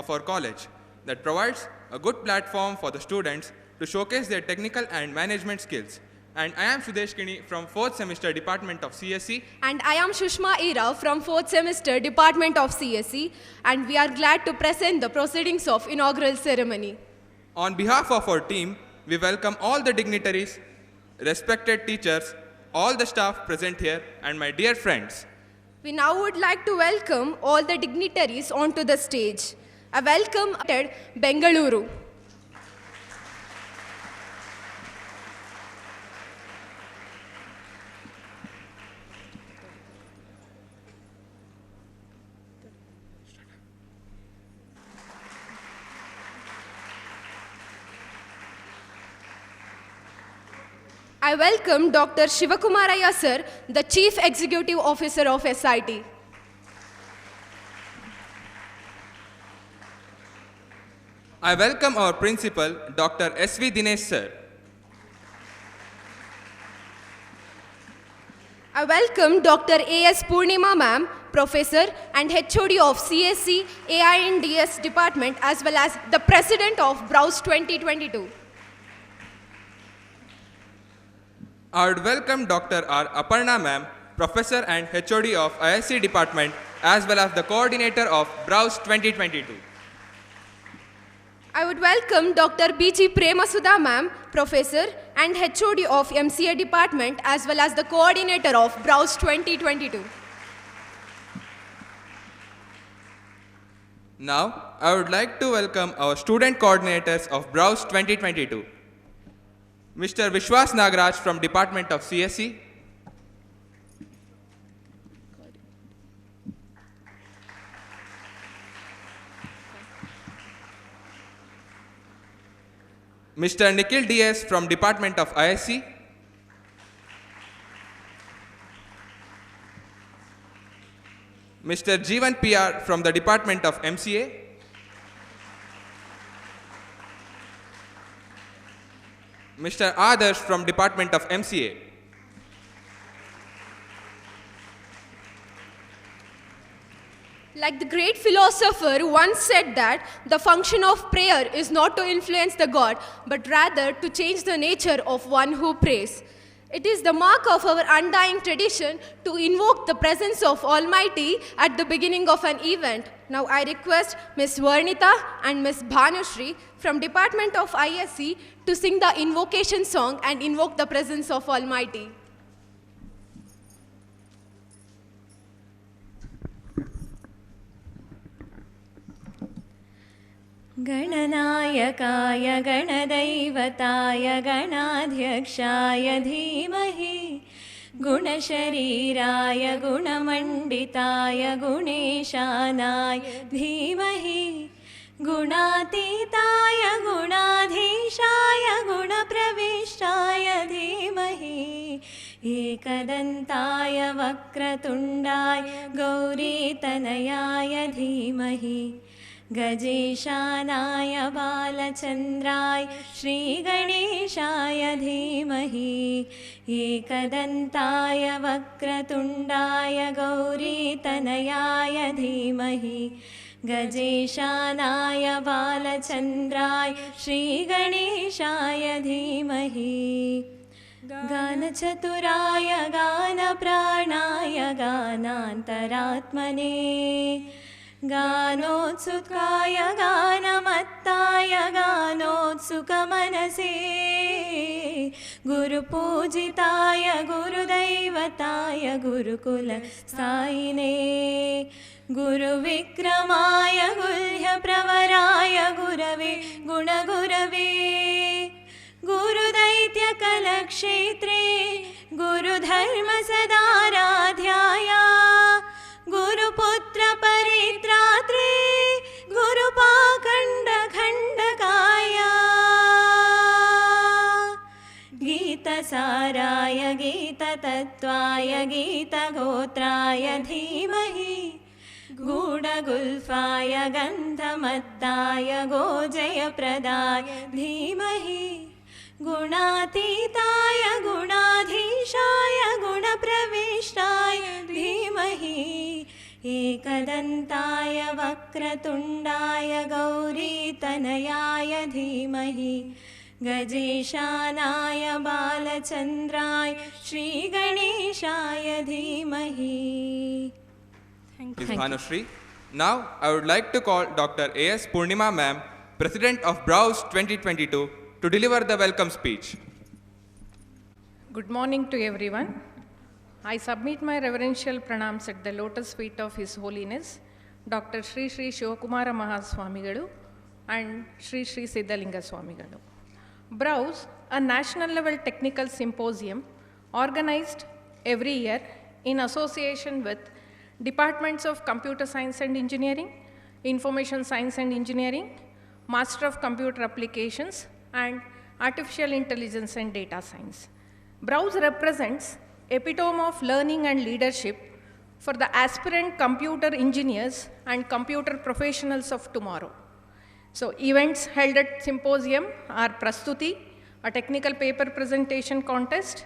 of our college that provides a good platform for the students to showcase their technical and management skills. And I am Sudesh Kini from 4th semester Department of CSE. And I am Shushma Ira from 4th semester Department of CSE. And we are glad to present the proceedings of inaugural ceremony. On behalf of our team, we welcome all the dignitaries, respected teachers, all the staff present here, and my dear friends. We now would like to welcome all the dignitaries onto the stage. A welcome to Bengaluru. I welcome Dr. Shivakumaraya sir, the Chief Executive Officer of SIT. I welcome our principal, Dr. S.V. Dinesh sir. I welcome Dr. A.S. Purnima ma'am, Professor and HOD of CSE AINDS Department, as well as the President of Browse 2022. I would welcome Dr. R. Aparna ma'am, Professor and HOD of ISC Department, as well as the Coordinator of Browse 2022. I would welcome Dr. B.G. Premasudha ma'am, Professor and HOD of MCA Department, as well as the Coordinator of Browse 2022. Now, I would like to welcome our student coordinators of Browse 2022. Mr. Vishwas Nagaraj from Department of CSE, Mr. Nikhil DS from Department of ISC, Mr. Jeevan PR from the Department of MCA, Mr. Adarsh from Department of MCA. Like the great philosopher once said that the function of prayer is not to influence the God, but rather to change the nature of one who prays. It is the mark of our undying tradition to invoke the presence of Almighty at the beginning of an event. Now I request Ms. Varnita and Ms. Bhanushri from Department of ISC to sing the invocation song and invoke the presence of Almighty. गणनायकाय गणदैवताय गणाध्यक्षाय धीमहि गुणशरीराय गुणमण्डिताय गुणेशानाय धीमहि गुणातीताय गुणाधीशाय गुणप्रविष्टाय धीमहि एकदन्ताय वक्रतुण्डाय गौरीतनयाय धीमहि गजेशानाय बालचन्द्राय श्रीगणेशाय धीमहि एकदन्ताय वक्रतुण्डाय गौरीतनयाय धीमहि गजेशानाय बालचन्द्राय श्रीगणेशाय धीमहि गानचतुराय गानप्राणाय गानान्तरात्मने गानोत्सुकाय गानमत्ताय गानोत्सुकमनसे गुरुपूजिताय गुरुदैवताय गुरुकुलस्थायिने गुरुविक्रमाय गुह्यप्रवराय गुरवे गुणगुरवे गुरुदैत्यकलक्षेत्रे गुरुधर्मसदाराध्याय गुरुपुत्रपरित्रात्रे गुरुपाखण्डखण्डकाय गीतसाराय गीततत्त्वाय गीतगोत्राय धीमहि गूढगुल्फाय गन्धमत्ताय गोजयप्रदाय धीमहि गुणातीताय गुणाधीशाय गुणप्रविष्टाय धीमहि एकदन्ताय वक्रतुण्डाय गौरीतनयाय धीमहि गजेशानाय बालचन्द्राय श्रीगणेशाय धीमहि. Ms. Bhanushri. Now, I would like to call Dr. A.S. Purnima Ma'am, President of Browse 2022, to deliver the welcome speech. Good morning to everyone. I submit my reverential pranams at the lotus feet of His Holiness, Dr. Sri Sri Shivakumara Mahaswamigalu and Sri Sri Siddhalinga Swamigalu. Browse, a national level technical symposium organized every year in association with Departments of Computer Science and Engineering, Information Science and Engineering, Master of Computer Applications, and Artificial Intelligence and Data Science. Browse represents epitome of learning and leadership for the aspirant computer engineers and computer professionals of tomorrow. So events held at symposium are Prastuti, a technical paper presentation contest,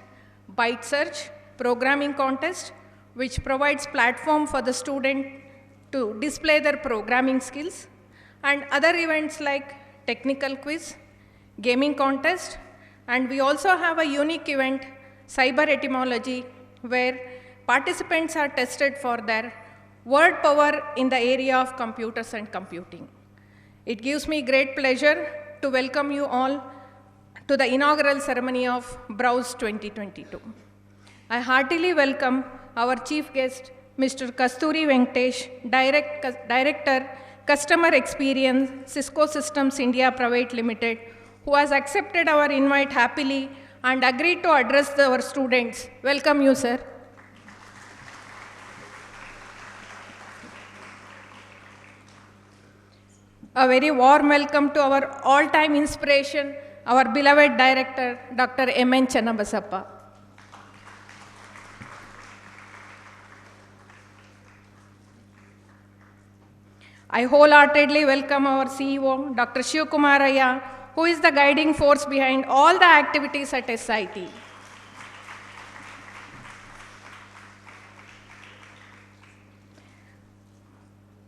Byte Search, programming contest, which provides platform for the student to display their programming skills, and other events like technical quiz, gaming contest, and we also have a unique event, cyber etymology, where participants are tested for their word power in the area of computers and computing. It gives me great pleasure to welcome you all to the inaugural ceremony of Browse 2022. I heartily welcome our chief guest, Mr. Kasturi Venkatesh, Director, Customer Experience, Cisco Systems India Private Limited, who has accepted our invite happily and agreed to address our students. Welcome you, sir. A very warm welcome to our all-time inspiration, our beloved director, Dr. M.N. Channabasappa. I wholeheartedly welcome our CEO, Dr. Shivakumaraya, who is the guiding force behind all the activities at SIT.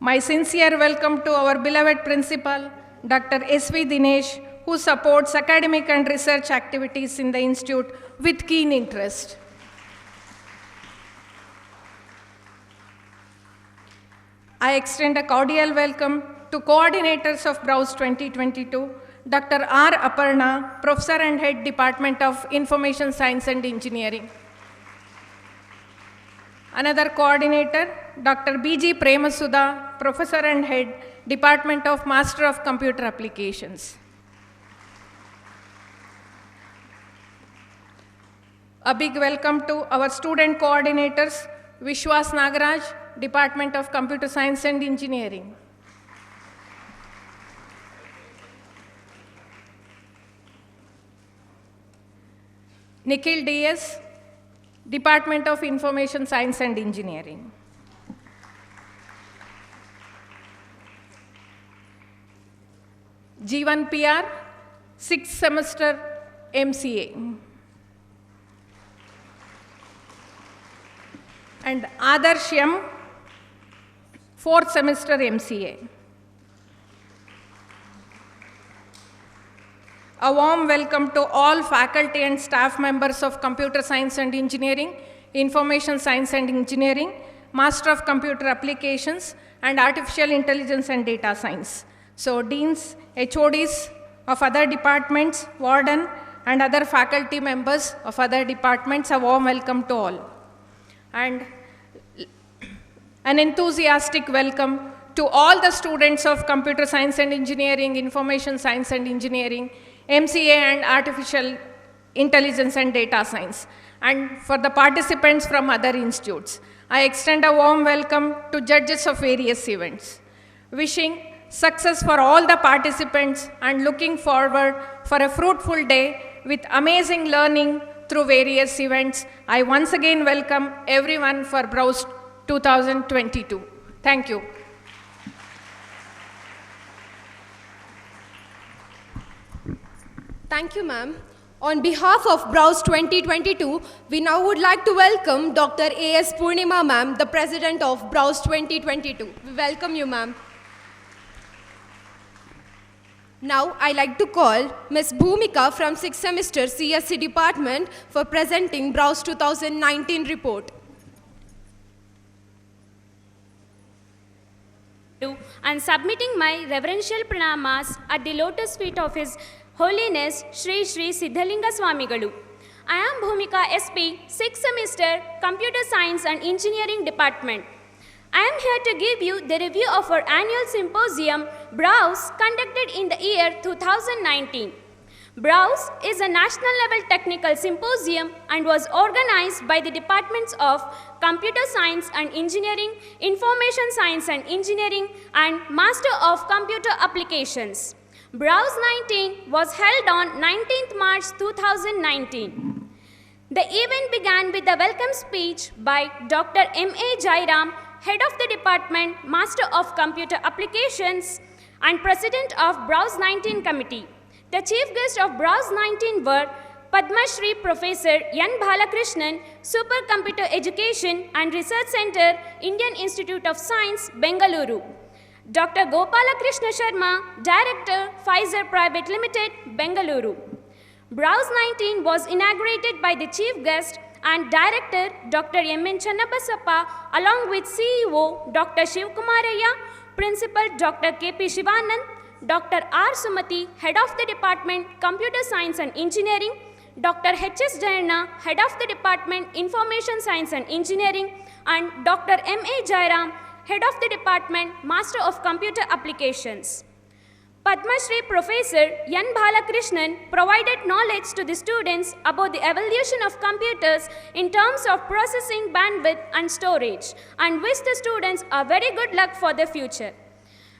My sincere welcome to our beloved principal, Dr. S.V. Dinesh, who supports academic and research activities in the institute with keen interest. I extend a cordial welcome to coordinators of Browse 2022, Dr. R. Aparna, Professor and Head Department of Information Science and Engineering. Another coordinator, Dr. B.G. Premasudha, Professor and Head Department of Master of Computer Applications. A big welcome to our student coordinators, Vishwas Nagaraj, Department of Computer Science and Engineering. Nikhil D.S., Department of Information Science and Engineering. Jeevan PR, 6th semester MCA. And Adarsh M, 4th semester MCA. A warm welcome to all faculty and staff members of Computer Science and Engineering, Information Science and Engineering, Master of Computer Applications, and Artificial Intelligence and Data Science. So deans, HODs of other departments, warden, and other faculty members of other departments, a warm welcome to all. And an enthusiastic welcome to all the students of Computer Science and Engineering, Information Science and Engineering, MCA and Artificial Intelligence and Data Science, and for the participants from other institutes. I extend a warm welcome to judges of various events. Wishing success for all the participants and looking forward for a fruitful day with amazing learning through various events. I once again welcome everyone for Browse 2022. Thank you. Thank you, ma'am. On behalf of Browse 2022, we now would like to welcome Dr. A.S. Purnima ma'am, the president of Browse 2022. We welcome you, ma'am. Now, I like to call Ms. Bhumika from 6th semester CSC department for presenting Browse 2019 report. And submitting my reverential pranamas at the lotus feet of His Holiness Sri Sri Siddhalinga Swamigalu. I am Bhumika SP, 6th semester Computer Science and Engineering Department. I am here to give you the review of our annual symposium, Browse, conducted in the year 2019. Browse is a national level technical symposium and was organized by the Departments of Computer Science and Engineering, Information Science and Engineering, and Master of Computer Applications. Browse 19 was held on 19th March 2019. The event began with a welcome speech by Dr. M.A. Jairam, Head of the Department, Master of Computer Applications, and President of Browse 19 Committee. The chief guests of Browse 19 were Padma Shri Professor N. Balakrishnan, Supercomputer Education and Research Center, Indian Institute of Science, Bengaluru. Dr. Gopala Krishna Sharma, Director, Pfizer Private Limited, Bengaluru. Browse 19 was inaugurated by the chief guest and Director Dr. M.N. Channabasappa along with CEO Dr. Shivkumaraya, Principal Dr. K.P. Shivanand, Dr. R. Sumati, Head of the Department, Computer Science and Engineering, Dr. H.S. Jayana, Head of the Department, Information Science and Engineering, and Dr. M.A. Jairam, Head of the Department, Master of Computer Applications. Padma Shri Professor N. Balakrishnan provided knowledge to the students about the evolution of computers in terms of processing bandwidth and storage, and wished the students a very good luck for the future.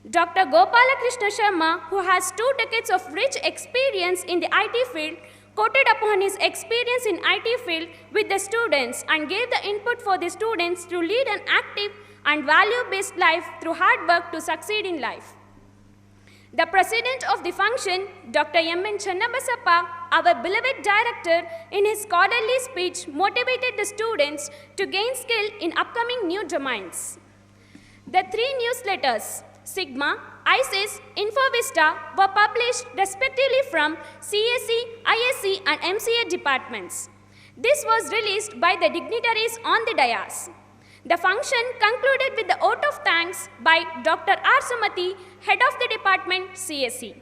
Dr. Gopala Krishna Sharma, who has 2 decades of rich experience in the IT field, quoted upon his experience in IT field with the students and gave the input for the students to lead an active and value-based life through hard work to succeed in life. The president of the function, Dr. M.N. Channabasappa, our beloved director, in his scholarly speech motivated the students to gain skill in upcoming new domains. The 3 newsletters, Sigma, ISIS, InfoVista, were published respectively from CSE, ISC, and MCA departments. This was released by the dignitaries on the dais. The function concluded with the vote of thanks by Dr. R. Sumati, Head of the Department, CSE.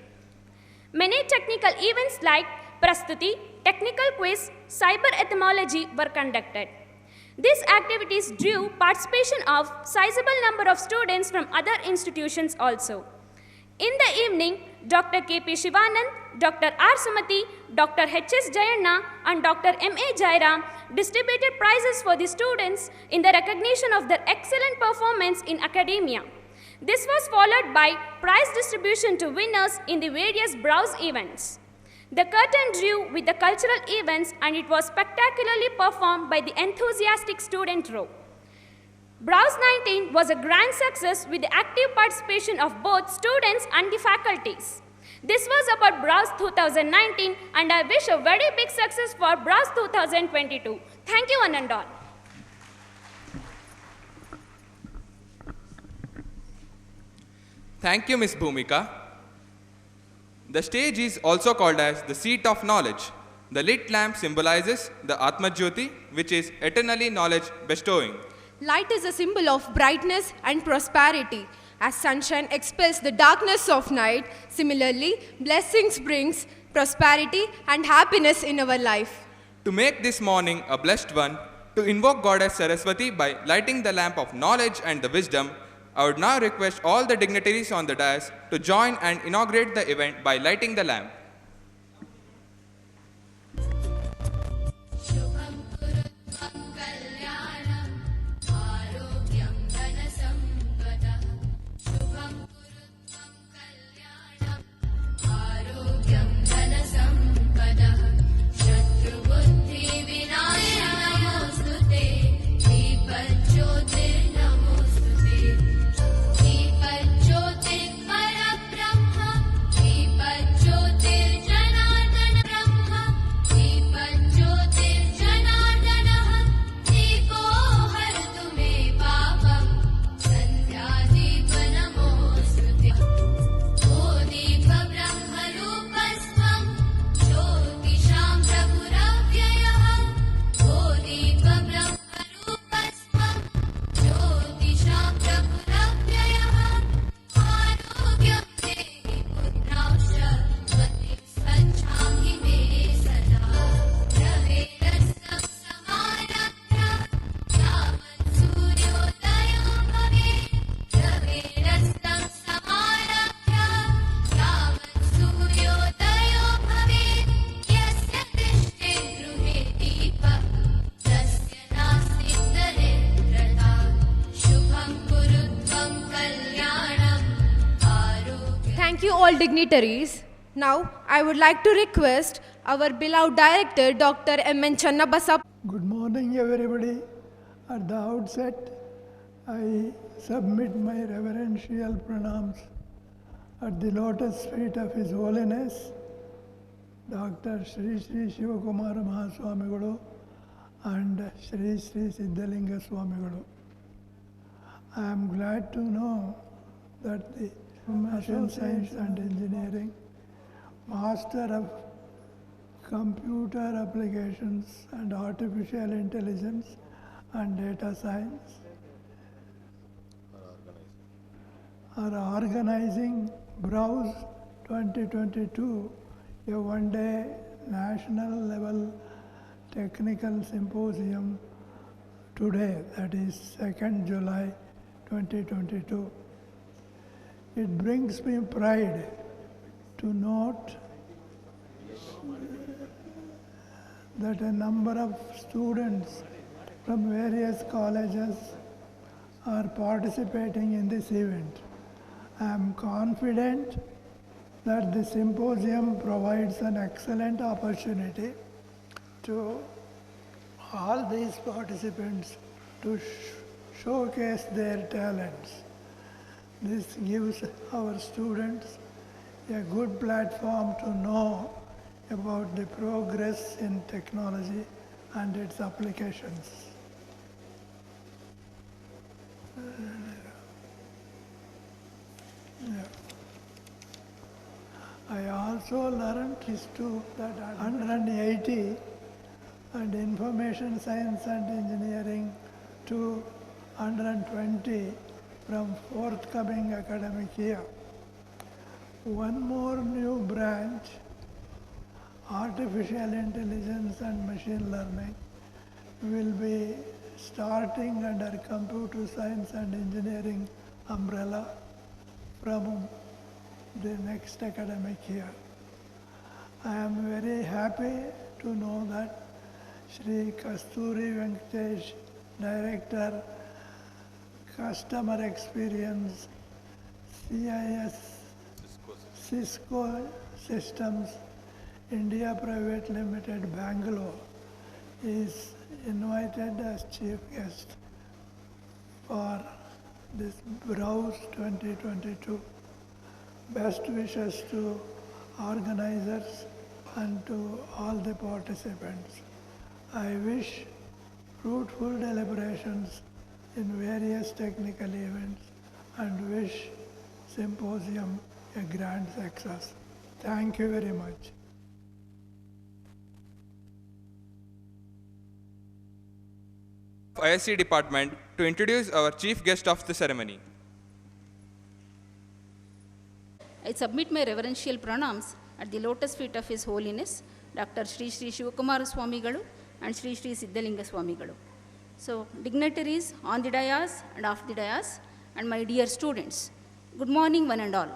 Many technical events like Prastuti, Technical Quiz, Cyber Etymology were conducted. These activities drew participation of sizable number of students from other institutions also. In the evening, Dr. K.P. Shivanand, Dr. R. Sumati, Dr. H.S. Jayana, and Dr. M.A. Jairam distributed prizes for the students in the recognition of their excellent performance in academia. This was followed by prize distribution to winners in the various Browse events. The curtain drew with the cultural events, and it was spectacularly performed by the enthusiastic student row. Browse 19 was a grand success with the active participation of both students and the faculties. This was about Browse 2019, and I wish a very big success for Browse 2022. Thank you, one and all. Thank you, Ms. Bhumika. The stage is also called as the seat of knowledge. The lit lamp symbolizes the Atma Jyoti, which is eternally knowledge bestowing. Light is a symbol of brightness and prosperity. As sunshine expels the darkness of night, similarly, blessings brings prosperity and happiness in our life. To make this morning a blessed one, to invoke Goddess Saraswati by lighting the lamp of knowledge and the wisdom, I would now request all the dignitaries on the dais to join and inaugurate the event by lighting the lamp. Dipajyotir all dignitaries. Now, I would like to request our beloved director, Dr. M.N. Channabasa. Good morning, everybody. At the outset, I submit my reverential pranams at the lotus feet of His Holiness, Dr. Sri Sri Shivakumara Mahaswamiguru and Sri Sri Siddhalinga Swamiguru. I am glad to know that the Machine Science and Engineering, Master of Computer Applications and Artificial Intelligence and Data Science are organizing Browse 2022, a one-day national level technical symposium today, that is 2nd July 2022. It brings me pride to note that a number of students from various colleges are participating in this event. I am confident that the symposium provides an excellent opportunity to all these participants to showcase their talents. This gives our students a good platform to know about the progress in technology and its applications. I also learned is too that 180 and Information Science and Engineering to 120 from forthcoming academic year. One more new branch, Artificial Intelligence and Machine Learning, will be starting under Computer Science and Engineering umbrella from the next academic year. I am very happy to know that Shri Kasturi Venkatesh, Director, Customer Experience, CIS, Cisco Systems, India Private Limited, Bangalore, is invited as chief guest for this Browse 2022. Best wishes to organizers and to all the participants. I wish fruitful deliberations in various technical events and wish symposium a grand success. Thank you very much. ISC department to introduce our chief guest of the ceremony. I submit my reverential pranams at the lotus feet of His Holiness, Dr. Sri Sri Shivakumara Swamigalu and Sri Sri Siddhalinga Swamigalu. So, dignitaries on the dais and off the dais, and my dear students, good morning one and all.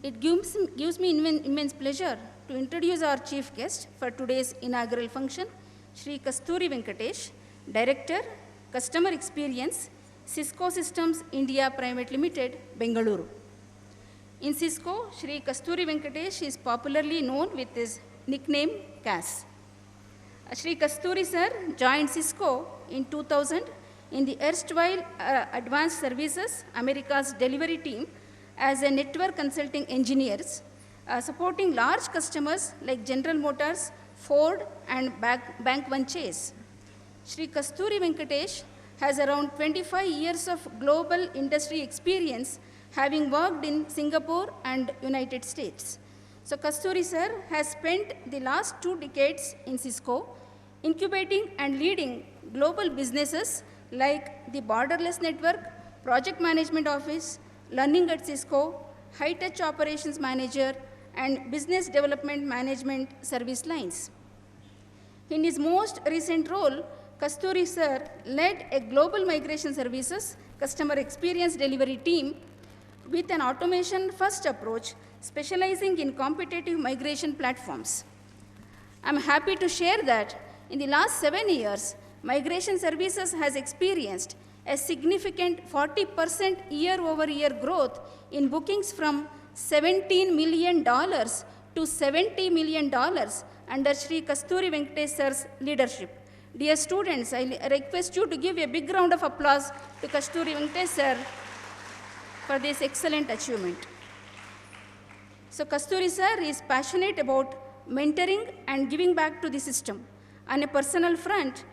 It gives me immense pleasure to introduce our chief guest for today's inaugural function, Shri Kasturi Venkatesh, Director, Customer Experience, Cisco Systems India Private Limited, Bengaluru. In Cisco, Shri Kasturi Venkatesh is popularly known with his nickname Cass. Shri Kasturi sir joined Cisco in 2000 in the erstwhile Advanced Services America's delivery team as a network consulting engineer, supporting large customers like General Motors, Ford and Bank One Chase. Shri Kasturi Venkatesh has around 25 years of global industry experience, having worked in Singapore and United States. So Kasturi sir has spent the last 2 decades in Cisco, incubating and leading global businesses like the Borderless Network, Project Management Office, Learning at Cisco, High Touch Operations Manager, and Business Development Management service lines. In his most recent role, Kasturi sir led a global migration services customer experience delivery team with an automation-first approach, specializing in competitive migration platforms. I'm happy to share that in the last 7 years, migration services has experienced a significant 40% year-over-year growth in bookings from $17 million to $70 million under Sri Kasturi Venkatesh Sir's leadership. Dear students, I request you to give a big round of applause to Kasturi Venkatesh Sir for this excellent achievement. So Kasturi Sir is passionate about mentoring and giving back to the system. On a personal front,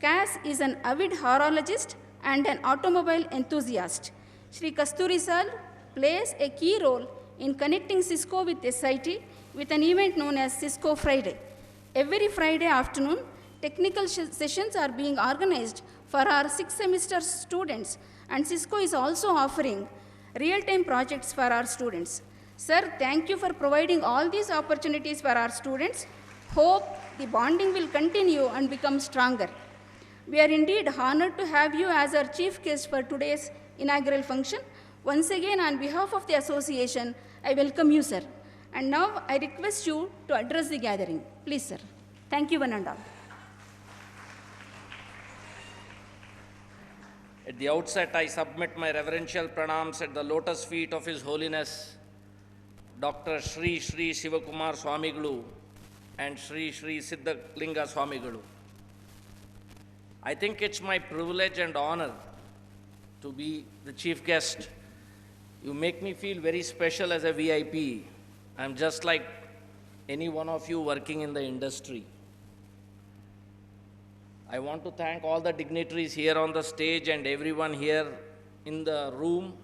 Cass is an avid horologist and an automobile enthusiast. Sri Kasturi Sir plays a key role in connecting Cisco with SIT with an event known as Cisco Friday. Every Friday afternoon, technical sessions are being organized for our 6th semester students, and Cisco is also offering real-time projects for our students. Sir, thank you for providing all these opportunities for our students. Hope the bonding will continue and become stronger. We are indeed honored to have you as our chief guest for today's inaugural function. Once again, on behalf of the association, I welcome you, sir. And now I request you to address the gathering. Please, sir. Thank you, one and all. At the outset, I submit my reverential pranams at the lotus feet of His Holiness, Dr. Sri Sri Sivakumar Swamigalu and Sri Sri Siddhalinga Swamigalu. I think it's my privilege and honor to be the chief guest. You make me feel very special as a VIP. I'm just like any one of you working in the industry. I want to thank all the dignitaries here on the stage and everyone here in the room,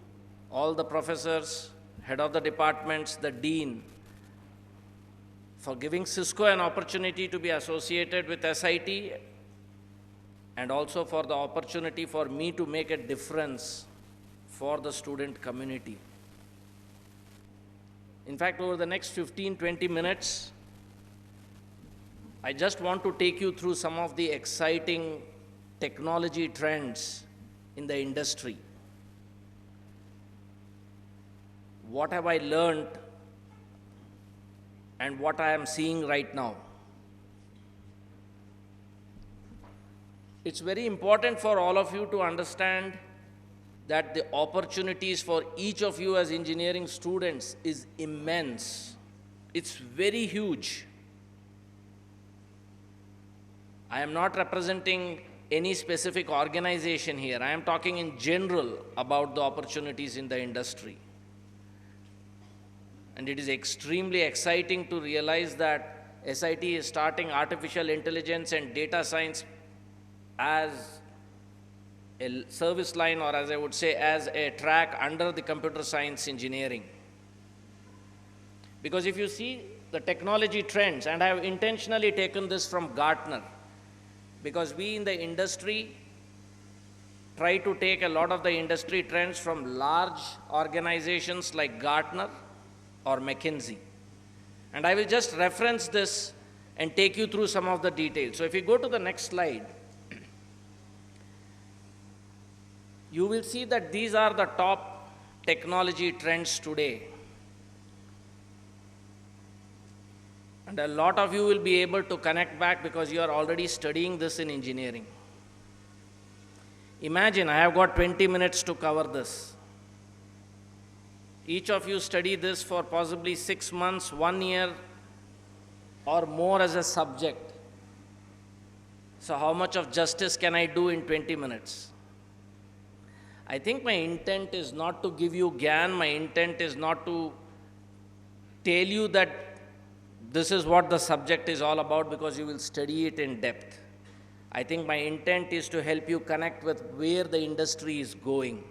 all the professors, head of the departments, the dean, for giving Cisco an opportunity to be associated with SIT, and also for the opportunity for me to make a difference for the student community. In fact, over the next 15-20 minutes, I just want to take you through some of the exciting technology trends in the industry. What have I learned and what I am seeing right now? It's very important for all of you to understand that the opportunities for each of you as engineering students is immense. It's very huge. I am not representing any specific organization here. I am talking in general about the opportunities in the industry. And it is extremely exciting to realize that SIT is starting artificial intelligence and data science as a service line, or as I would say, as a track under the computer science engineering. Because if you see the technology trends, and I have intentionally taken this from Gartner, because we in the industry try to take a lot of the industry trends from large organizations like Gartner or McKinsey. And I will just reference this and take you through some of the details. So if you go to the next slide, you will see that these are the top technology trends today. And a lot of you will be able to connect back because you are already studying this in engineering. Imagine, I have got 20 minutes to cover this. Each of you study this for possibly 6 months, 1 year, or more as a subject. So how much of justice can I do in 20 minutes? I think my intent is not to give you gyan, my intent is not to tell you that this is what the subject is all about because you will study it in depth. I think my intent is to help you connect with where the industry is going.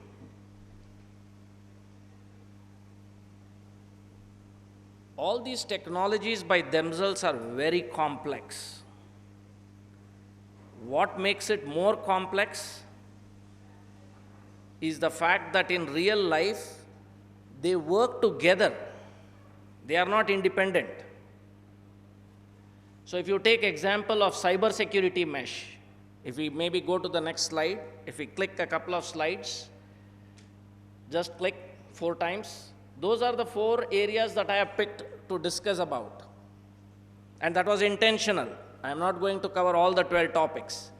All these technologies by themselves are very complex. What makes it more complex is the fact that in real life, they work together. They are not independent. So if you take example of cyber security mesh, if we maybe go to the next slide, if we click a couple of slides, just click 4 times. Those are the 4 areas that I have picked to discuss about. And that was intentional. I am not going to cover all the 12 topics.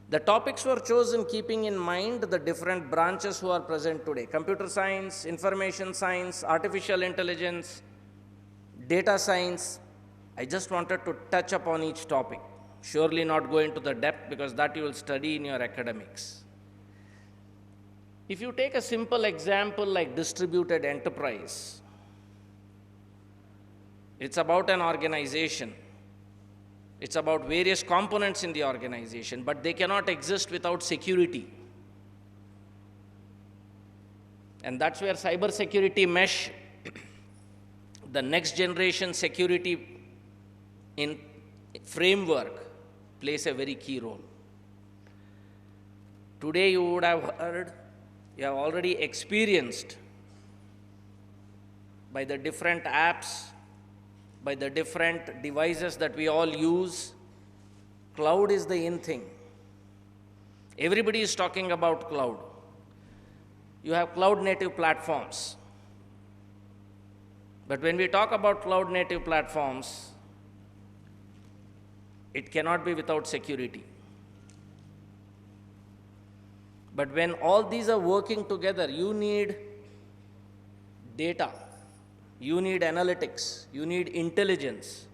The topics were chosen keeping in mind the different branches who are present today: computer science, information science, artificial intelligence, data science. I just wanted to touch upon each topic. Surely not go into the depth, because that you will study in your academics. If you take a simple example like distributed enterprise, it's about an organization. It's about various components in the organization, but they cannot exist without security. And that's where cybersecurity mesh, the next generation security in framework, plays a very key role. Today you would have heard, you have already experienced by the different apps, by the different devices that we all use, cloud is the in thing. Everybody is talking about cloud. You have cloud native platforms. But when we talk about cloud native platforms, it cannot be without security. But when all these are working together, you need data, you need analytics, you need intelligence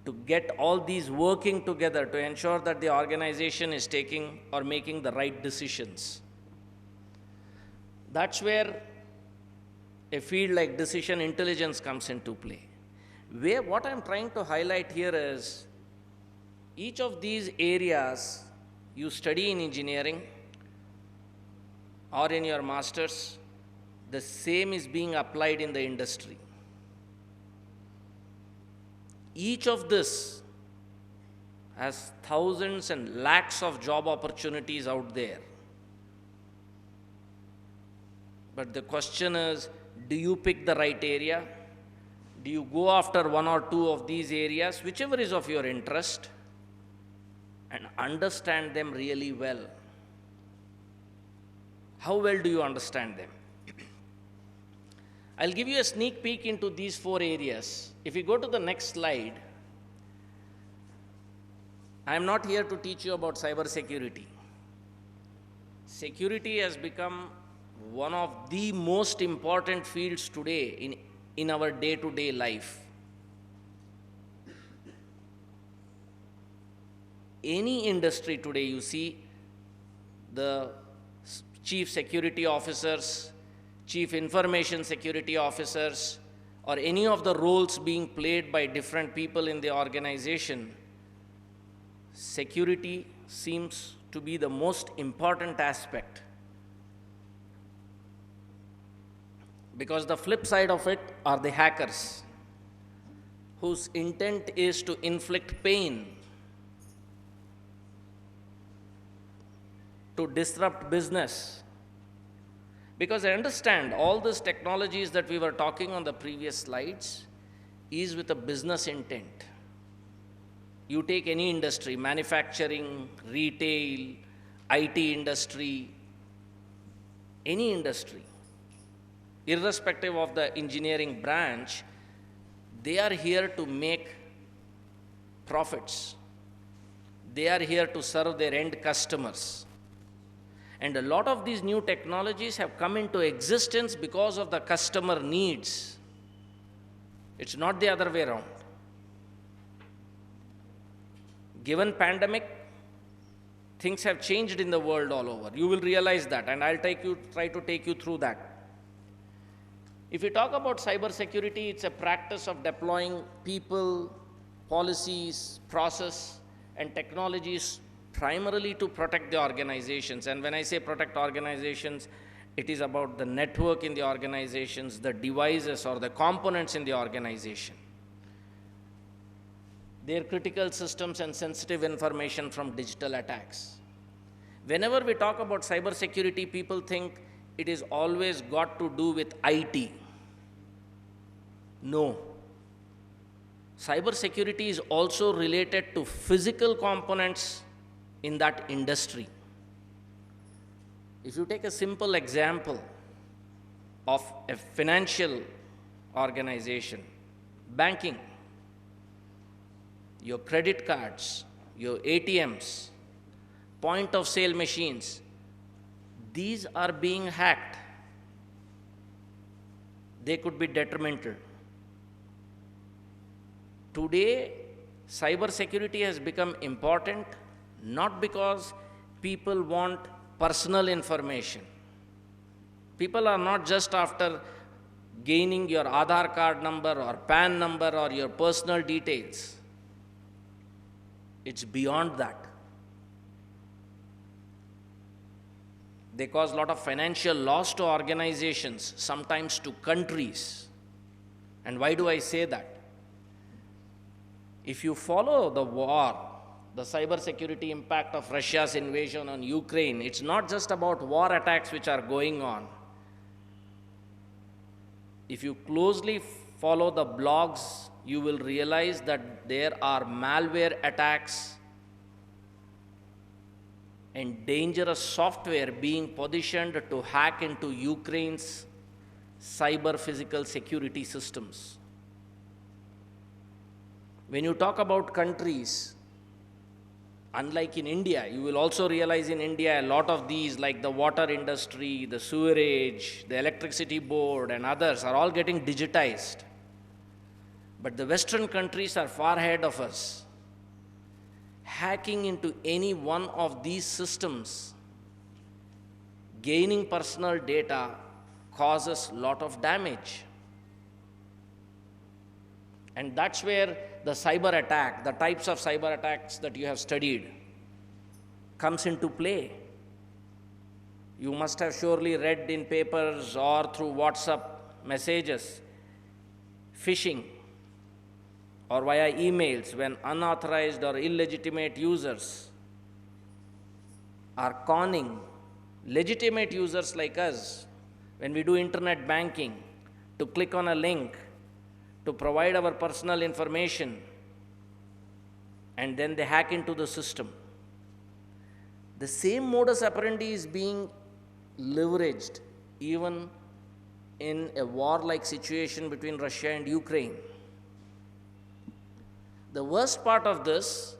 to get all these working together to ensure that the organization is taking or making the right decisions. That's where a field like decision intelligence comes into play. What I'm trying to highlight here is each of these areas you study in engineering or in your masters, the same is being applied in the industry. Each of this has thousands and lakhs of job opportunities out there. But the question is, do you pick the right area? Do you go after one or two of these areas, whichever is of your interest, and understand them really well? How well do you understand them? I'll give you a sneak peek into these 4 areas. If you go to the next slide, I'm not here to teach you about cybersecurity. Security has become one of the most important fields today in our day-to-day life. Any industry today, you see the chief security officers, chief information security officers, or any of the roles being played by different people in the organization, security seems to be the most important aspect. Because the flip side of it are the hackers, whose intent is to inflict pain, to disrupt business. Because I understand all these technologies that we were talking on the previous slides is with a business intent. You take any industry, manufacturing, retail, IT industry, any industry, irrespective of the engineering branch, they are here to make profits. They are here to serve their end customers. And a lot of these new technologies have come into existence because of the customer needs. It's not the other way around. Given pandemic, things have changed in the world all over. You will realize that, and I'll try to take you through that. If you talk about cybersecurity, it's a practice of deploying people, policies, process, and technologies primarily to protect the organizations. And when I say protect organizations, it is about the network in the organizations, the devices or the components in the organization, their critical systems and sensitive information from digital attacks. Whenever we talk about cybersecurity, people think it is always got to do with IT. No. Cybersecurity is also related to physical components in that industry. If you take a simple example of a financial organization, banking, your credit cards, your ATMs, point of sale machines, these are being hacked. They could be detrimental. Today, cyber security has become important not because people want personal information. People are not just after gaining your Aadhaar card number or PAN number or your personal details. It's beyond that. They cause a lot of financial loss to organizations, sometimes to countries. And why do I say that? If you follow the war, the cyber security impact of Russia's invasion on Ukraine, it's not just about war attacks which are going on. If you closely follow the blogs, you will realize that there are malware attacks and dangerous software being positioned to hack into Ukraine's cyber physical security systems. When you talk about countries, unlike in India, you will also realize in India a lot of these, like the water industry, the sewerage, the electricity board, and others, are all getting digitized. But the Western countries are far ahead of us. Hacking into any one of these systems, gaining personal data, causes a lot of damage. And that's where the cyber attack, the types of cyber attacks that you have studied, comes into play. You must have surely read in papers or through WhatsApp messages, phishing, or via emails when unauthorized or illegitimate users are conning legitimate users like us when we do internet banking to click on a link to provide our personal information, and then they hack into the system. The same modus operandi is being leveraged even in a war-like situation between Russia and Ukraine. The worst part of this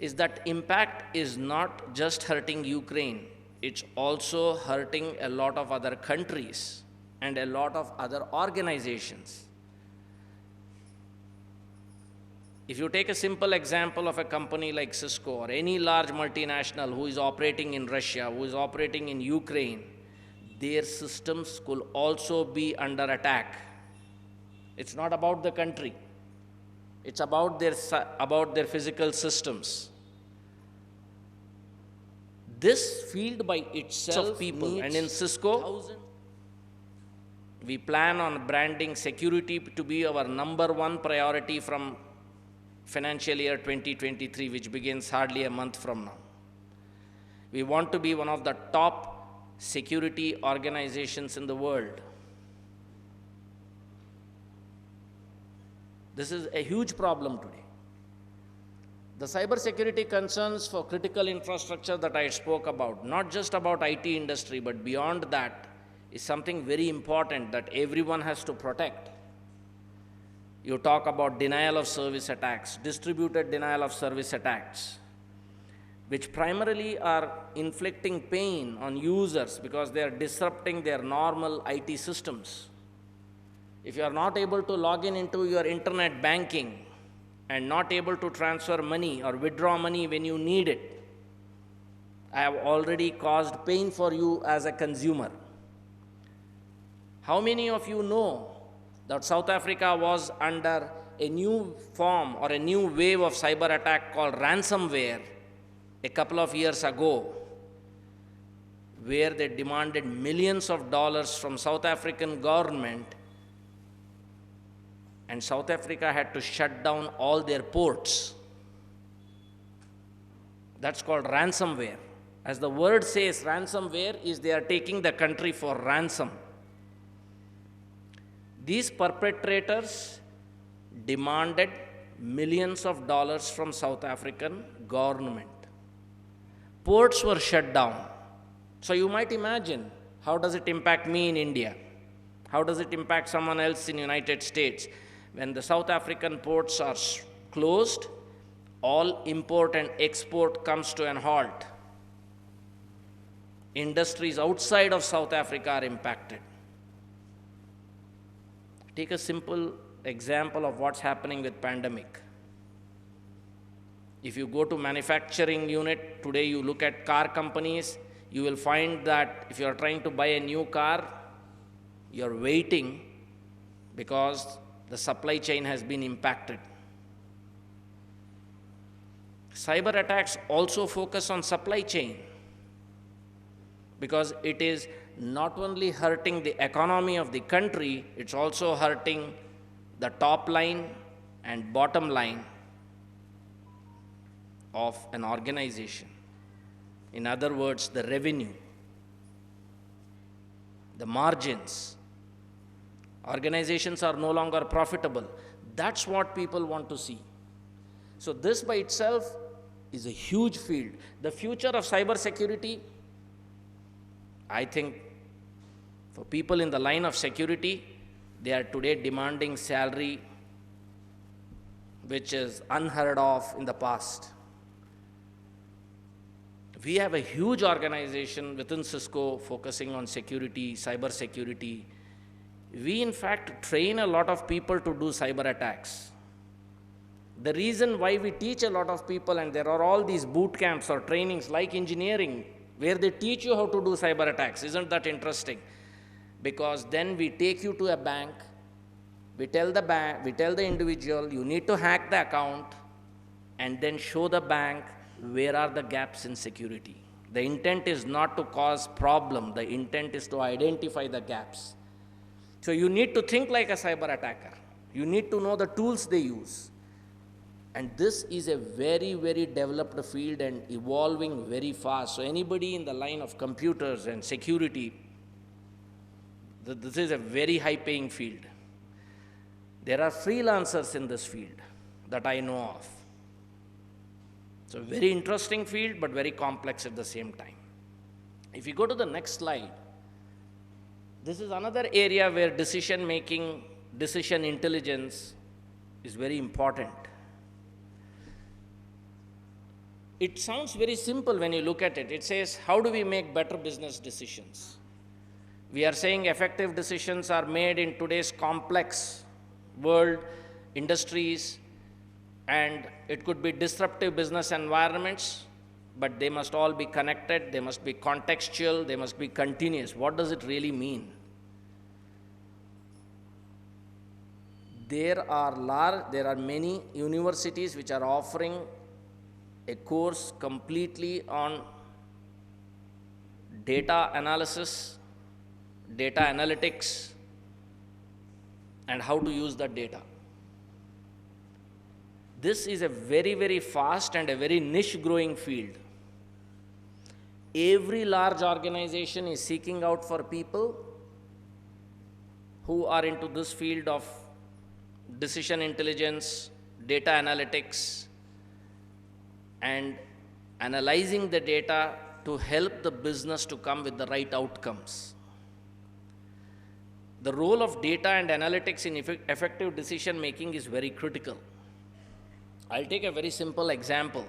is that impact is not just hurting Ukraine, it's also hurting a lot of other countries and a lot of other organizations. If you take a simple example of a company like Cisco or any large multinational who is operating in Russia, who is operating in Ukraine, their systems could also be under attack. It's not about the country. It's about their physical systems. This field by itself of people, and in Cisco, we plan on branding security to be our #1 priority from financial year 2023, which begins hardly a month from now. We want to be one of the top security organizations in the world. This is a huge problem today. The cybersecurity concerns for critical infrastructure that I spoke about, not just about IT industry, but beyond that, is something very important that everyone has to protect. You talk about denial of service attacks, distributed denial of service attacks, which primarily are inflicting pain on users because they are disrupting their normal IT systems. If you are not able to log in into your internet banking and not able to transfer money or withdraw money when you need it, I have already caused pain for you as a consumer. How many of you know that South Africa was under a new form or a new wave of cyber attack called ransomware a couple of years ago, where they demanded millions of dollars from South African government, and South Africa had to shut down all their ports? That's called ransomware. As the word says, ransomware is they are taking the country for ransom. These perpetrators demanded millions of dollars from South African government. Ports were shut down. So you might imagine, how does it impact me in India? How does it impact someone else in the United States? When the South African ports are closed, all import and export comes to an halt. industries outside of South Africa are impacted. Take a simple example of what's happening with pandemic. If you go to manufacturing unit, today you look at car companies, you will find that if you are trying to buy a new car, you are waiting because the supply chain has been impacted. Cyber attacks also focus on supply chain because it is not only hurting the economy of the country, it's also hurting the top line and bottom line of an organization. In other words, the revenue, the margins. Organizations are no longer profitable. That's what people want to see. So this by itself is a huge field. The future of cyber security, I think for people in the line of security, they are today demanding salary which is unheard of in the past. We have a huge organization within Cisco focusing on security, cyber security. We in fact train a lot of people to do cyber attacks. The reason why we teach a lot of people, and there are all these boot camps or trainings like engineering, where they teach you how to do cyber attacks. Isn't that interesting? Because then we take you to a bank, we tell the individual, you need to hack the account, and then show the bank where are the gaps in security. The intent is not to cause problem, the intent is to identify the gaps. So you need to think like a cyber attacker. You need to know the tools they use. And this is a very, very developed field and evolving very fast. So anybody in the line of computers and security, this is a very high paying field. There are freelancers in this field that I know of. It's a very interesting field, but very complex at the same time. If you go to the next slide, this is another area where decision making, decision intelligence is very important. It sounds very simple when you look at it. It says, how do we make better business decisions? We are saying effective decisions are made in today's complex world, industries, and it could be disruptive business environments, but they must all be connected, they must be contextual, they must be continuous. What does it really mean? There are many universities which are offering a course completely on data analysis, data analytics, and how to use the data. This is a very, very fast and a very niche growing field. Every large organization is seeking out for people who are into this field of decision intelligence, data analytics, and analyzing the data to help the business to come with the right outcomes. The role of data and analytics in effective decision making is very critical. I'll take a very simple example.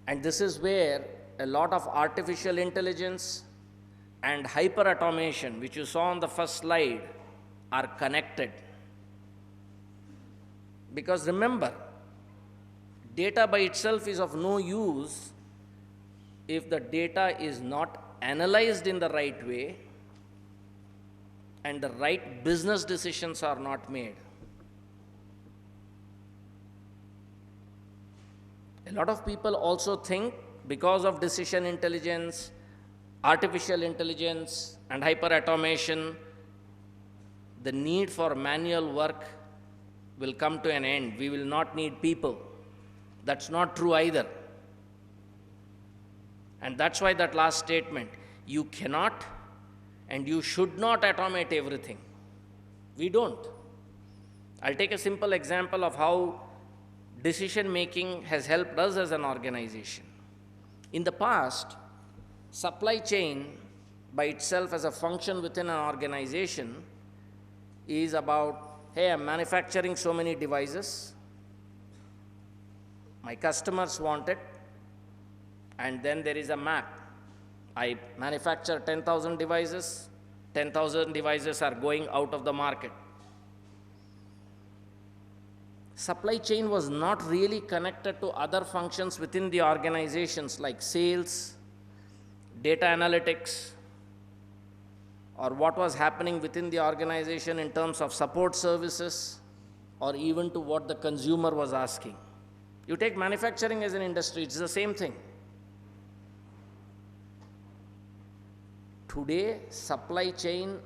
And this is where a lot of artificial intelligence and hyper-automation, which you saw on the first slide, are connected. Because remember, data by itself is of no use if the data is not analyzed in the right way and the right business decisions are not made. A lot of people also think because of decision intelligence, artificial intelligence, and hyper-automation, the need for manual work will come to an end. We will not need people. That's not true either. And that's why that last statement, you cannot and you should not automate everything. We don't. I'll take a simple example of how decision making has helped us as an organization. In the past, supply chain by itself as a function within an organization is about, hey, I'm manufacturing so many devices, my customers want it, and then there is a map. I manufacture 10,000 devices, 10,000 devices are going out of the market. Supply chain was not really connected to other functions within the organizations like sales, data analytics, or what was happening within the organization in terms of support services, or even to what the consumer was asking. You take manufacturing as an industry, it's the same thing. Today, supply chain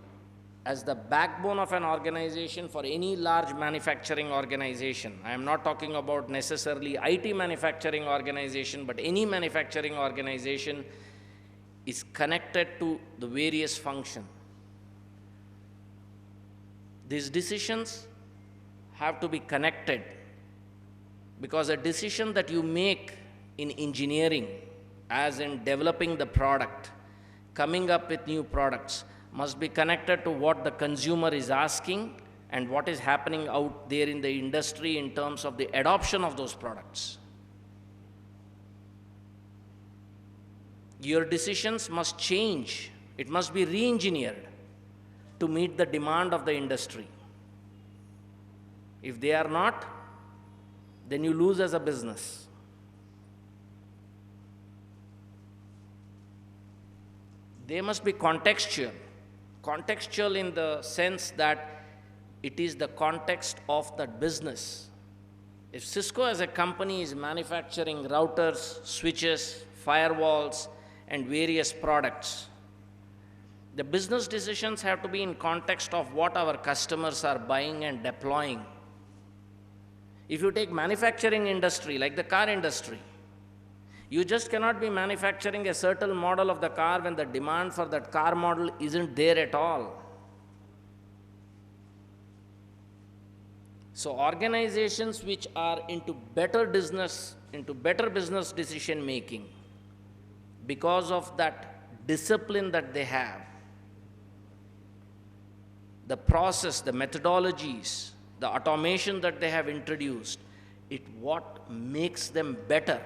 as the backbone of an organization for any large manufacturing organization. I am not talking about necessarily IT manufacturing organization, but any manufacturing organization is connected to the various functions. These decisions have to be connected, because a decision that you make in engineering, as in developing the product, coming up with new products, must be connected to what the consumer is asking and what is happening out there in the industry in terms of the adoption of those products. Your decisions must change. It must be re-engineered to meet the demand of the industry. If they are not, then you lose as a business. They must be contextual. Contextual in the sense that it is the context of that business. If Cisco as a company is manufacturing routers, switches, firewalls, and various products, the business decisions have to be in context of what our customers are buying and deploying. If you take manufacturing industry, like the car industry, you just cannot be manufacturing a certain model of the car when the demand for that car model isn't there at all. So organizations which are into better business decision making, because of that discipline that they have, the process, the methodologies, the automation that they have introduced, it what makes them better.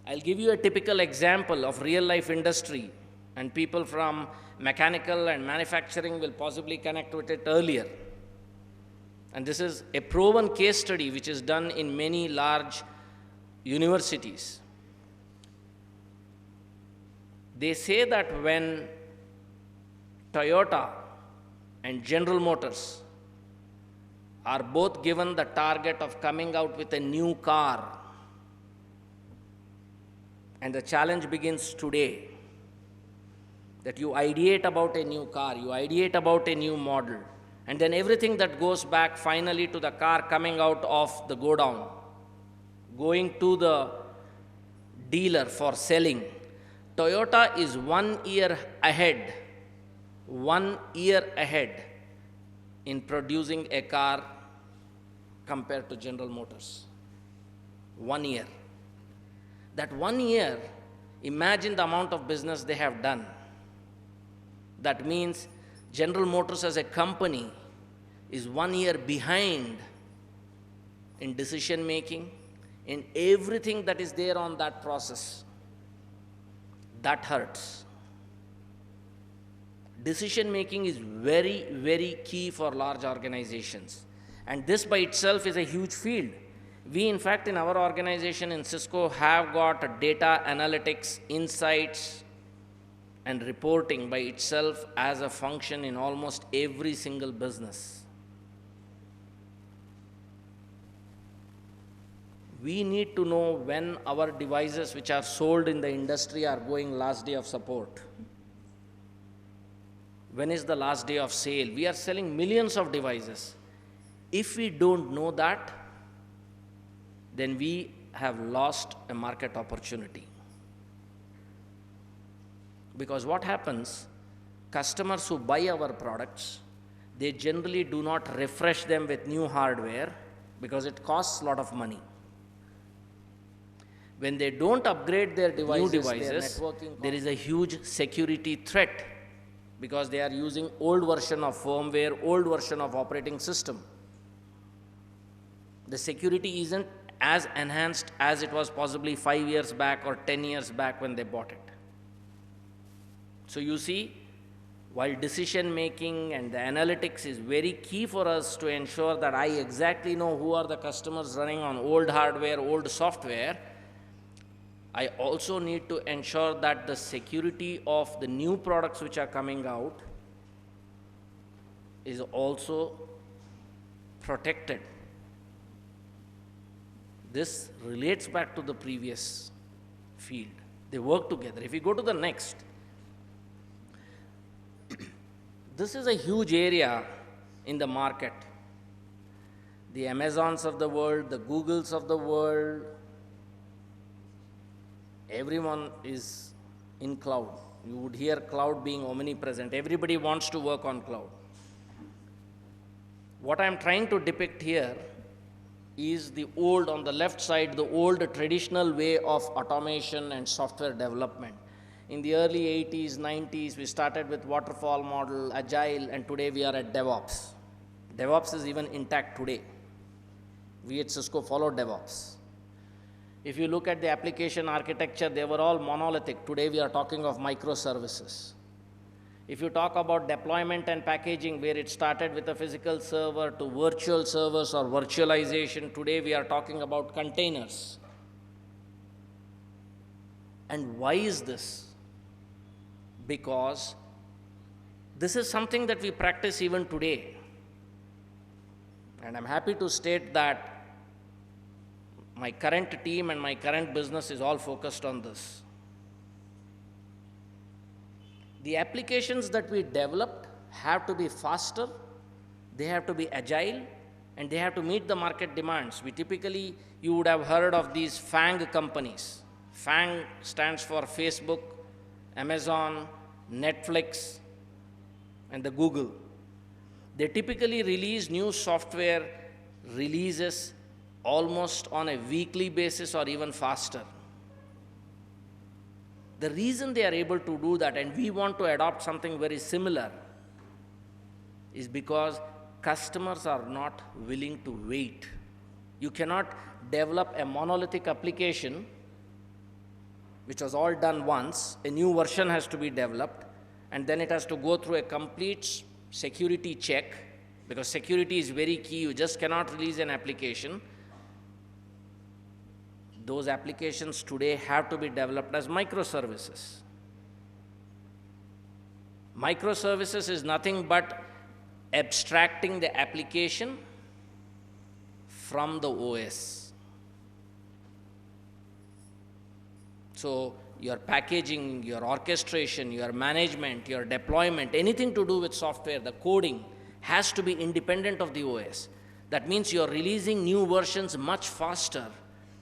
I'll give you a typical example of real life industry, and people from mechanical and manufacturing will possibly connect with it earlier. And this is a proven case study which is done in many large universities. They say that when Toyota and General Motors are both given the target of coming out with a new car, and the challenge begins today, that you ideate about a new car, you ideate about a new model, and then everything that goes back finally to the car coming out of the godown, going to the dealer for selling. Toyota is 1 year ahead, 1 year ahead in producing a car compared to General Motors. 1 year. That 1 year, imagine the amount of business they have done. That means General Motors as a company is 1 year behind in decision making, in everything that is there on that process. That hurts. Decision making is very, very key for large organizations. And this by itself is a huge field. We, in fact, in our organization in Cisco have got data analytics, insights, and reporting by itself as a function in almost every single business. We need to know when our devices which are sold in the industry are going last day of support. When is the last day of sale? We are selling millions of devices. If we don't know that, then we have lost a market opportunity. Because what happens, customers who buy our products, they generally do not refresh them with new hardware because it costs a lot of money. When they don't upgrade their devices, there is a huge security threat because they are using old version of firmware, old version of operating system. The security isn't as enhanced as it was possibly 5 years back or 10 years back when they bought it. So you see, while decision making and the analytics is very key for us to ensure that I exactly know who are the customers running on old hardware, old software, I also need to ensure that the security of the new products which are coming out is also protected. This relates back to the previous field. They work together. If you go to the next, this is a huge area in the market. The Amazons of the world, the Googles of the world, everyone is in cloud. You would hear cloud being omnipresent. Everybody wants to work on cloud. What I'm trying to depict here is the old, on the left side, the old traditional way of automation and software development. In the early 80s, 90s, we started with waterfall model, agile, and today we are at DevOps. DevOps is even intact today. We at Cisco follow DevOps. If you look at the application architecture, they were all monolithic. Today we are talking of microservices. If you talk about deployment and packaging, where it started with a physical server to virtual servers or virtualization, today we are talking about containers. And why is this? Because this is something that we practice even today. And I'm happy to state that my current team and my current business is all focused on this. The applications that we developed have to be faster, they have to be agile, and they have to meet the market demands. You would have heard of these FANG companies. FANG stands for Facebook, Amazon, Netflix, and the Google. They typically release new software releases almost on a weekly basis or even faster. The reason they are able to do that, and we want to adopt something very similar, is because customers are not willing to wait. You cannot develop a monolithic application which was all done once. A new version has to be developed, and then it has to go through a complete security check, because security is very key. You just cannot release an application. Those applications today have to be developed as microservices. Microservices is nothing but abstracting the application from the OS. So your packaging, your orchestration, your management, your deployment, anything to do with software, the coding has to be independent of the OS. That means you're releasing new versions much faster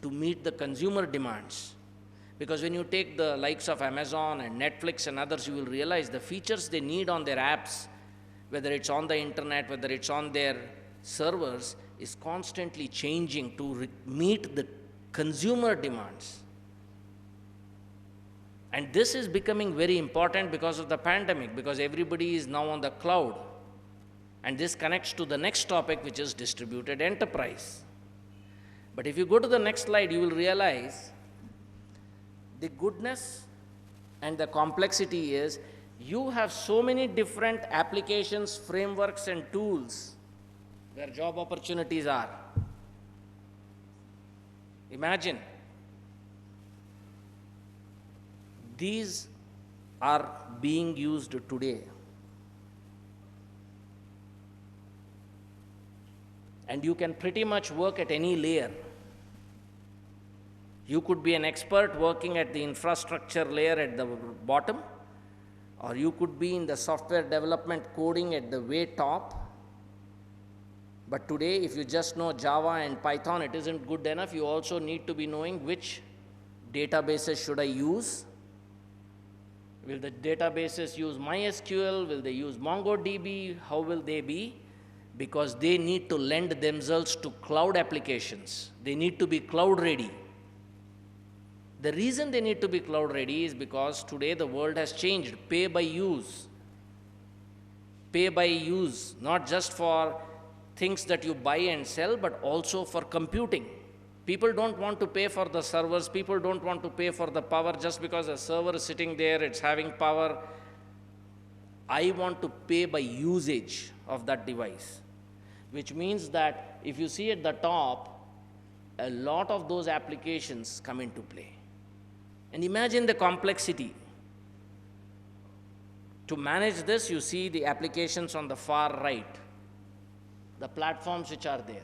to meet the consumer demands. Because when you take the likes of Amazon and Netflix and others, you will realize the features they need on their apps, whether it's on the internet, whether it's on their servers, is constantly changing to meet the consumer demands. And this is becoming very important because of the pandemic, because everybody is now on the cloud. And this connects to the next topic, which is distributed enterprise. But if you go to the next slide, you will realize the goodness and the complexity is you have so many different applications, frameworks, and tools where job opportunities are. Imagine, these are being used today. And you can pretty much work at any layer. You could be an expert working at the infrastructure layer at the bottom, or you could be in the software development coding at the way top. But today, if you just know Java and Python, it isn't good enough. You also need to be knowing which databases should I use. Will the databases use MySQL? Will they use MongoDB? How will they be? Because they need to lend themselves to cloud applications. They need to be cloud ready. The reason they need to be cloud ready is because today the world has changed. Pay by use. Pay by use, not just for things that you buy and sell, but also for computing. People don't want to pay for the servers, people don't want to pay for the power just because a server is sitting there, it's having power. I want to pay by usage of that device, which means that if you see at the top, a lot of those applications come into play. And imagine the complexity. To manage this, you see the applications on the far right, the platforms which are there.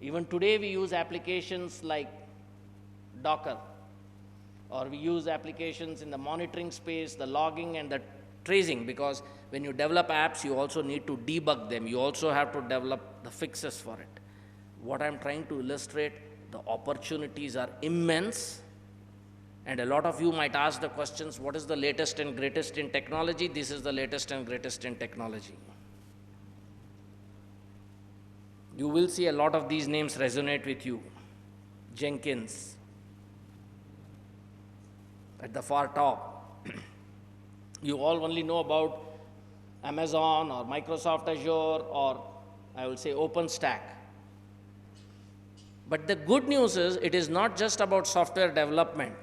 Even today we use applications like Docker, or we use applications in the monitoring space, the logging and the tracing, because when you develop apps, you also need to debug them. You also have to develop the fixes for it. What I'm trying to illustrate, the opportunities are immense. And a lot of you might ask the questions, what is the latest and greatest in technology? This is the latest and greatest in technology. You will see a lot of these names resonate with you. Jenkins, at the far top. You all only know about Amazon or Microsoft Azure or I will say OpenStack. But the good news is it is not just about software development.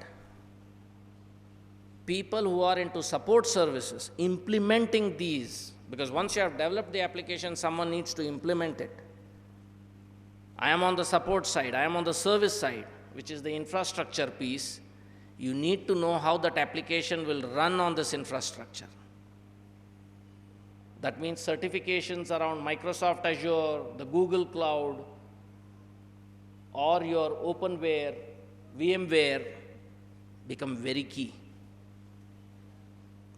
People who are into support services, implementing these, because once you have developed the application, someone needs to implement it. I am on the support side, I am on the service side, which is the infrastructure piece. You need to know how that application will run on this infrastructure. That means certifications around Microsoft Azure, the Google Cloud, or your openware, VMware become very key.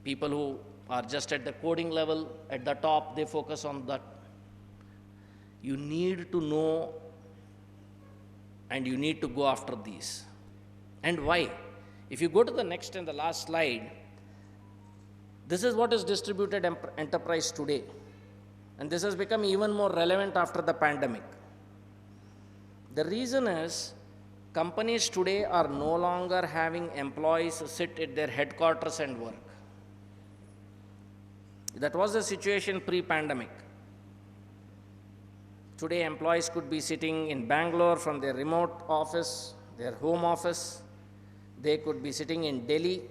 People who are just at the coding level, at the top, they focus on that. You need to know and you need to go after these. And why? If you go to the next and the last slide, this is what is distributed enterprise today. And this has become even more relevant after the pandemic. The reason is, companies today are no longer having employees sit at their headquarters and work. That was the situation pre-pandemic. Today, employees could be sitting in Bangalore from their remote office, their home office. They could be sitting in Delhi.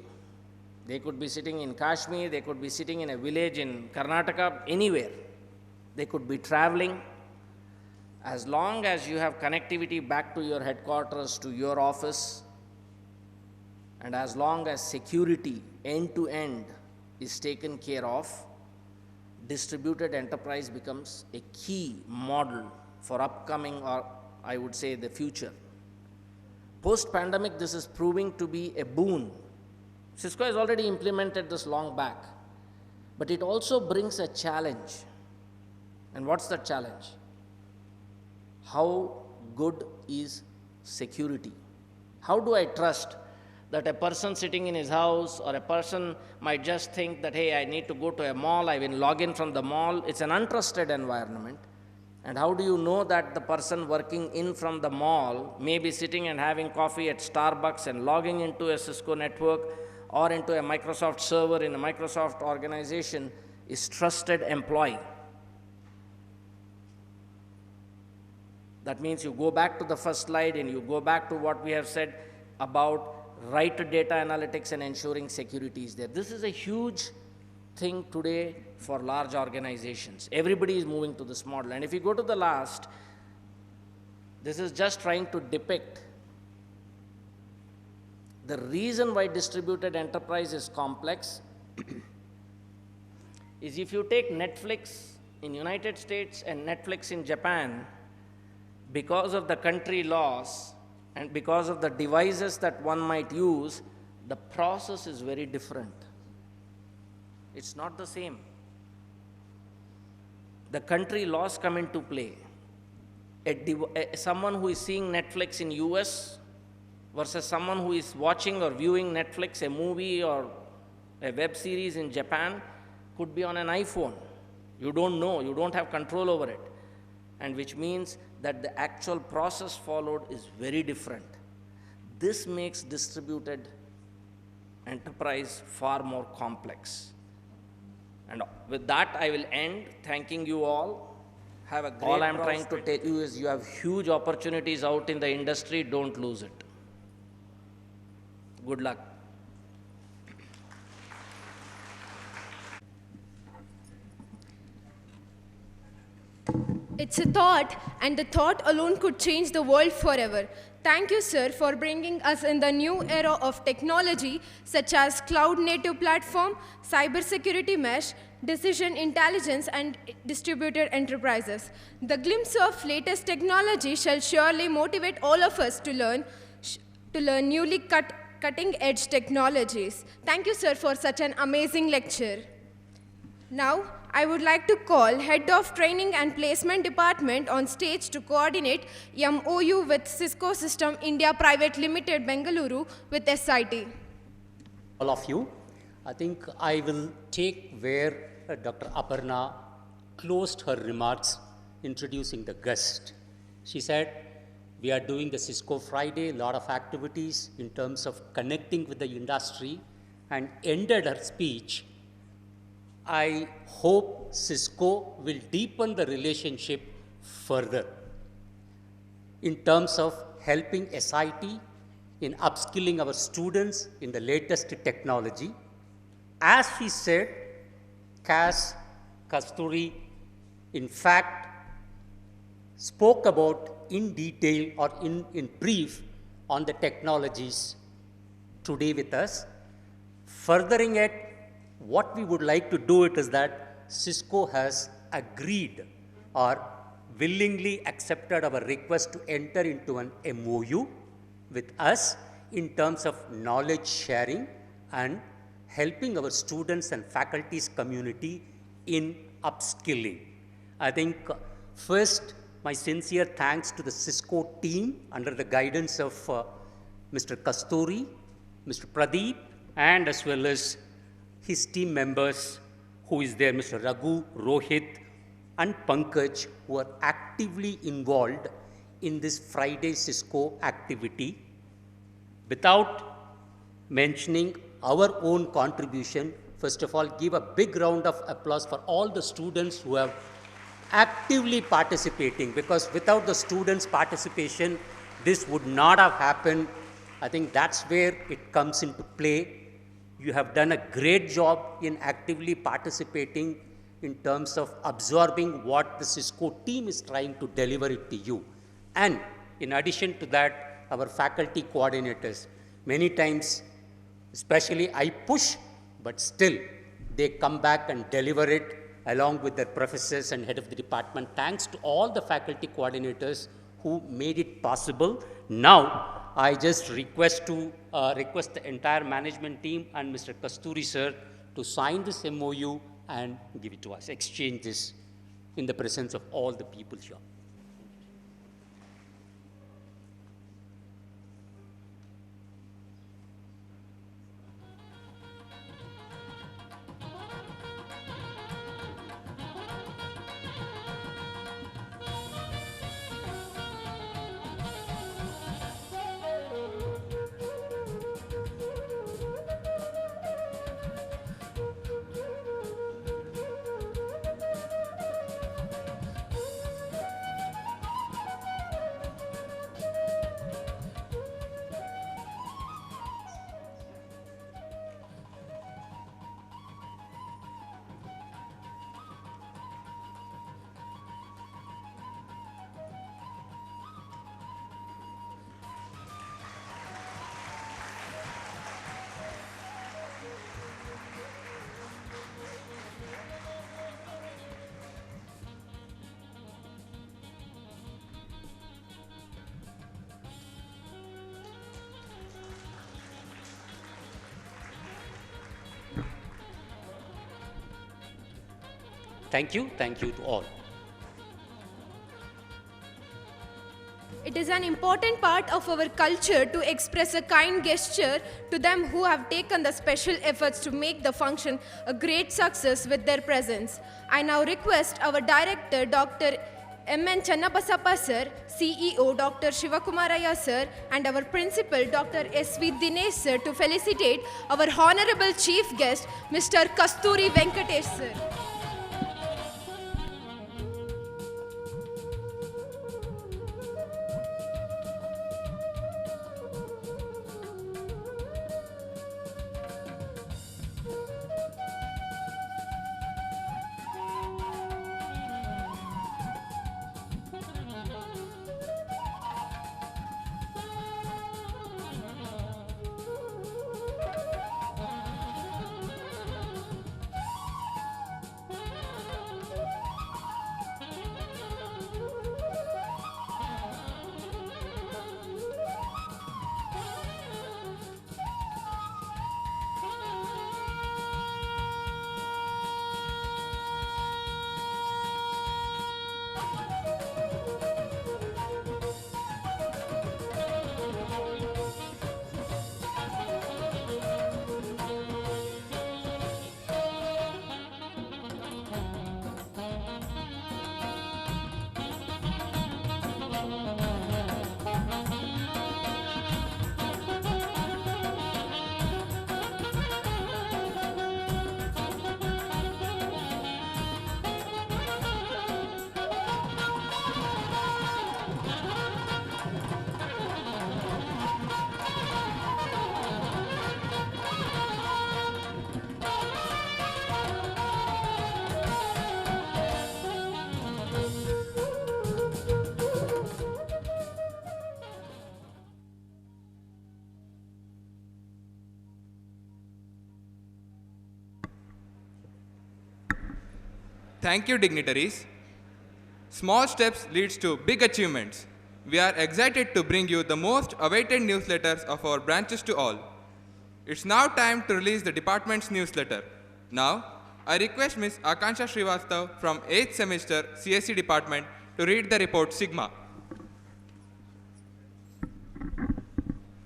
They could be sitting in Kashmir. They could be sitting in a village in Karnataka, anywhere. They could be traveling. As long as you have connectivity back to your headquarters, to your office, and as long as security end-to-end is taken care of, distributed enterprise becomes a key model for upcoming, or I would say the future. Post-pandemic, this is proving to be a boon. Cisco has already implemented this long back, but it also brings a challenge. And what's the challenge? How good is security? How do I trust that a person sitting in his house or a person might just think that, hey, I need to go to a mall, I will log in from the mall. It's an untrusted environment. And how do you know that the person working in from the mall may be sitting and having coffee at Starbucks and logging into a Cisco network or into a Microsoft server in a Microsoft organization is trusted employee? That means you go back to the first slide and you go back to what we have said about right data analytics and ensuring security is there. This is a huge thing today for large organizations. Everybody is moving to this model. And if you go to the last, this is just trying to depict the reason why distributed enterprise is complex is if you take Netflix in United States and Netflix in Japan, because of the country laws and because of the devices that one might use, the process is very different. It's not the same. The country laws come into play. Someone who is seeing Netflix in US versus someone who is watching or viewing Netflix, a movie or a web series in Japan, could be on an iPhone. You don't know, you don't have control over it. And which means that the actual process followed is very different. This makes distributed enterprise far more complex. And with that, I will end thanking you all. have a great All I'm trying to prospect. tell you is you have huge opportunities out in the industry, don't lose it. Good luck. It's a thought, and the thought alone could change the world forever. Thank you, sir, for bringing us in the new era of technology such as cloud-native platform, cybersecurity mesh, decision intelligence, and distributed enterprises. The glimpse of latest technology shall surely motivate all of us to learn newly cutting-edge technologies. Thank you, sir, for such an amazing lecture. Now, I would like to call Head of Training and Placement Department on stage to coordinate MOU with Cisco System India Private Limited, Bengaluru with SIT. All of you, I think I will take where Dr. Aparna closed her remarks introducing the guest. She said, we are doing the Cisco Friday, a lot of activities in terms of connecting with the industry, and ended her speech, I hope Cisco will deepen the relationship further in terms of helping SIT in upskilling our students in the latest technology. As she said, Kasturi, in fact, spoke about in detail or in brief on the technologies today with us. Furthering it, what we would like to do it is that Cisco has agreed or willingly accepted our request to enter into an MOU with us in terms of knowledge sharing and helping our students and faculties community in upskilling. I think first, my sincere thanks to the Cisco team under the guidance of Mr. Kasturi, Mr. Pradeep, and as well as his team members who is there, Mr. Raghu, Rohit, and Pankaj, who are actively involved in this Friday Cisco activity. Without mentioning our own contribution, first of all, give a big round of applause for all the students who have actively participating, because without the students' participation, this would not have happened. I think that's where it comes into play. You have done a great job in actively participating in terms of absorbing what the Cisco team is trying to deliver it to you. And in addition to that, our faculty coordinators, many times, especially I push, but still they come back and deliver it along with their professors and head of the department. Thanks to all the faculty coordinators who made it possible. Now, I just request the entire management team and Mr. Kasturi sir to sign this MOU and give it to us, exchange this in the presence of all the people here. Thank you to all. It is an important part of our culture to express a kind gesture to them who have taken the special efforts to make the function a great success with their presence. I now request our director, Dr. M.N. Channabasappa sir, CEO Dr. Shivakumaraya sir, and our principal Dr. S.V. Dinesh sir to felicitate our honorable chief guest, Mr. Kasturi Venkatesh sir. Thank you, dignitaries. Small steps leads to big achievements. We are excited to bring you the most awaited newsletters of our branches to all. It's now time to release the department's newsletter. Now, I request Ms. Akansha Srivastav from 8th semester CSE department to read the report Sigma.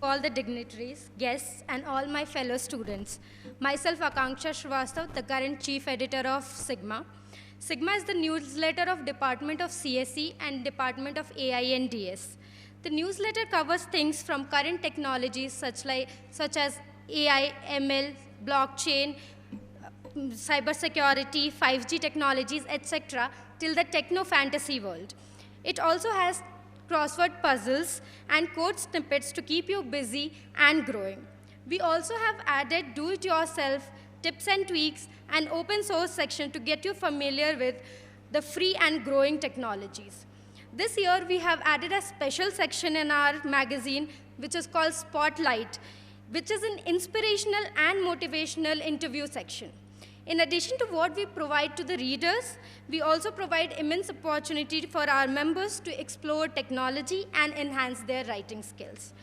All the dignitaries, guests, and all my fellow students. Myself, Akanksha Srivastav, the current chief editor of Sigma. Sigma is the newsletter of Department of CSE and Department of AI and DS. The newsletter covers things from current technologies such as AI, ML, blockchain, cybersecurity, 5G technologies, etc., till the techno-fantasy world. It also has crossword puzzles and code snippets to keep you busy and growing. We also have added do-it-yourself, tips and tweaks, and open source section to get you familiar with the free and growing technologies. This year, we have added a special section in our magazine, which is called Spotlight, which is an inspirational and motivational interview section. In addition to what we provide to the readers, we also provide immense opportunity for our members to explore technology and enhance their writing skills.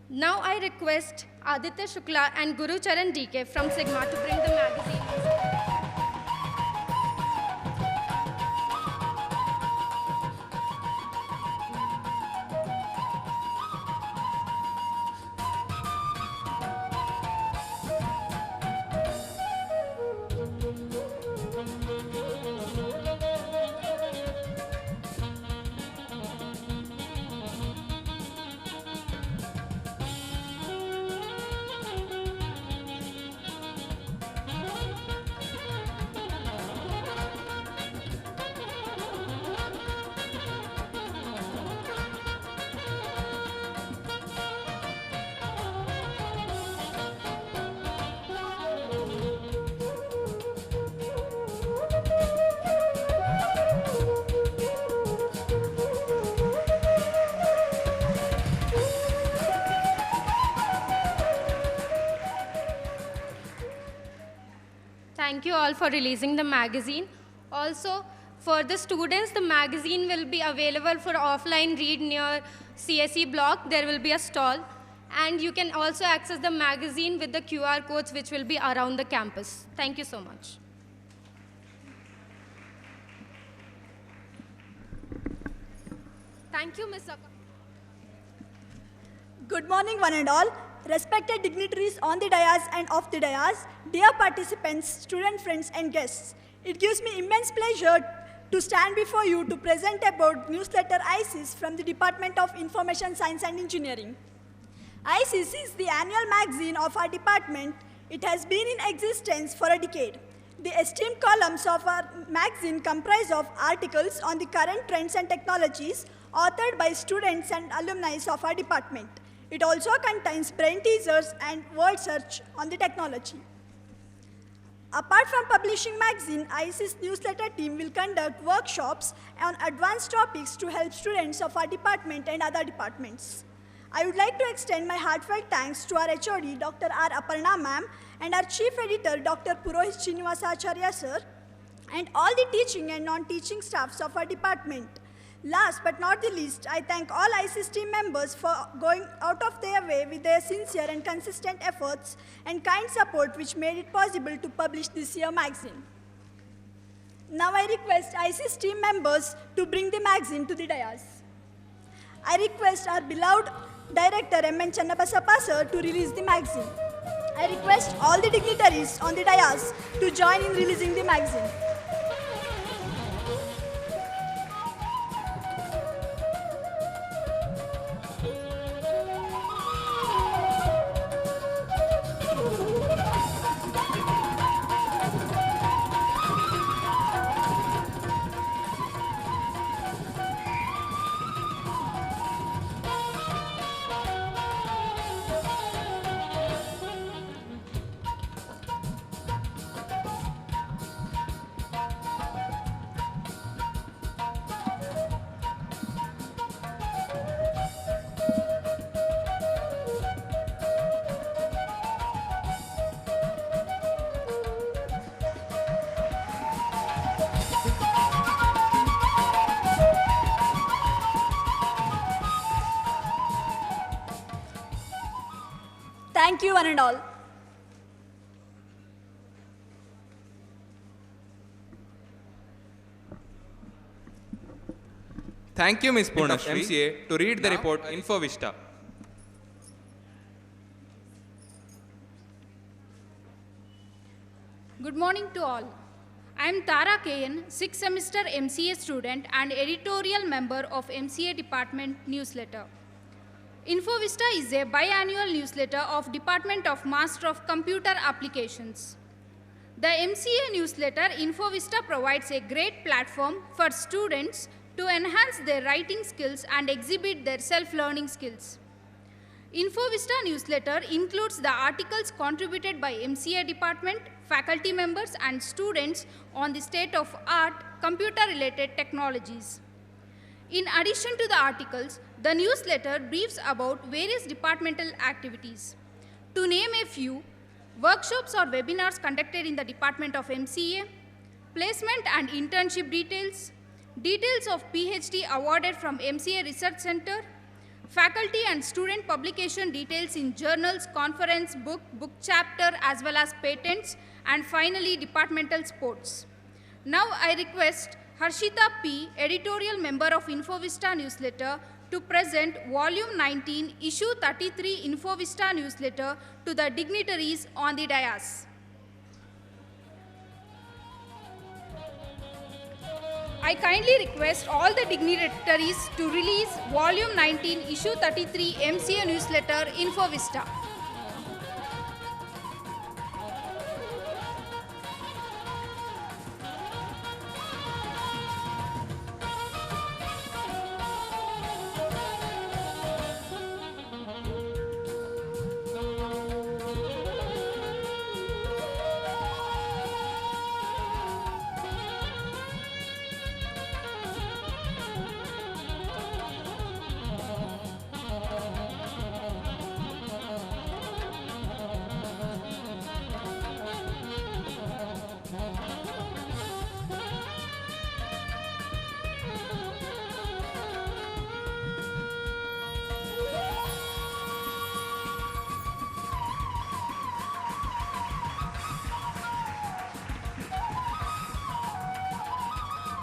Now I request Aditya Shukla and Guru Charan DK from Sigma to bring the magazine. Thank you all for releasing the magazine. Also, for the students, the magazine will be available for offline read near CSE block. There will be a stall. And you can also access the magazine with the QR codes which will be around the campus. Thank you so much. Thank you, Ms. Akka. Good morning, one and all. Respected dignitaries on the dais and off the dais, dear participants, student friends and guests, it gives me immense pleasure to stand before you to present about newsletter ISIS from the Department of Information Science and Engineering. ISIS is the annual magazine of our department. It has been in existence for a decade. The esteemed columns of our magazine comprise of articles on the current trends and technologies authored by students and alumni of our department. It also contains brain teasers and word search on the technology. Apart from publishing magazine, ISIS newsletter team will conduct workshops on advanced topics to help students of our department and other departments. I would like to extend my heartfelt thanks to our HOD, Dr. R. Aparna ma'am, and our Chief Editor, Dr. Purohit Srinivasacharya sir, and all the teaching and non-teaching staffs of our department. Last but not the least, I thank all ISIS team members for going out of their way with their sincere and consistent efforts and kind support which made it possible to publish this year's magazine. Now I request ISIS team members to bring the magazine to the dais. I request our beloved Director M.N. Channabasappa sir to release the magazine. I request all the dignitaries on the dais to join in releasing the magazine. Thank you, one and all. Thank you, Ms. Purnashri, MCA, to read the report Info Vista. Good morning to all. I am Tara KN, 6th semester MCA student and editorial member of MCA Department Newsletter. InfoVista is a biannual newsletter of Department of Master of Computer Applications. The MCA newsletter InfoVista provides a great platform for students to enhance their writing skills and exhibit their self-learning skills. InfoVista newsletter includes the articles contributed by MCA department, faculty members and students on the state-of-art computer-related technologies. In addition to the articles, the newsletter briefs about various departmental activities. To name a few, workshops or webinars conducted in the Department of MCA, placement and internship details, details of PhD awarded from MCA Research Center, faculty and student publication details in journals, conference, book chapter as well as patents, and finally departmental sports. Now I request Harshita P., editorial member of InfoVista newsletter, to present volume 19, issue 33 InfoVista newsletter to the dignitaries on the dais. I kindly request all the dignitaries to release volume 19, issue 33 MCA newsletter InfoVista.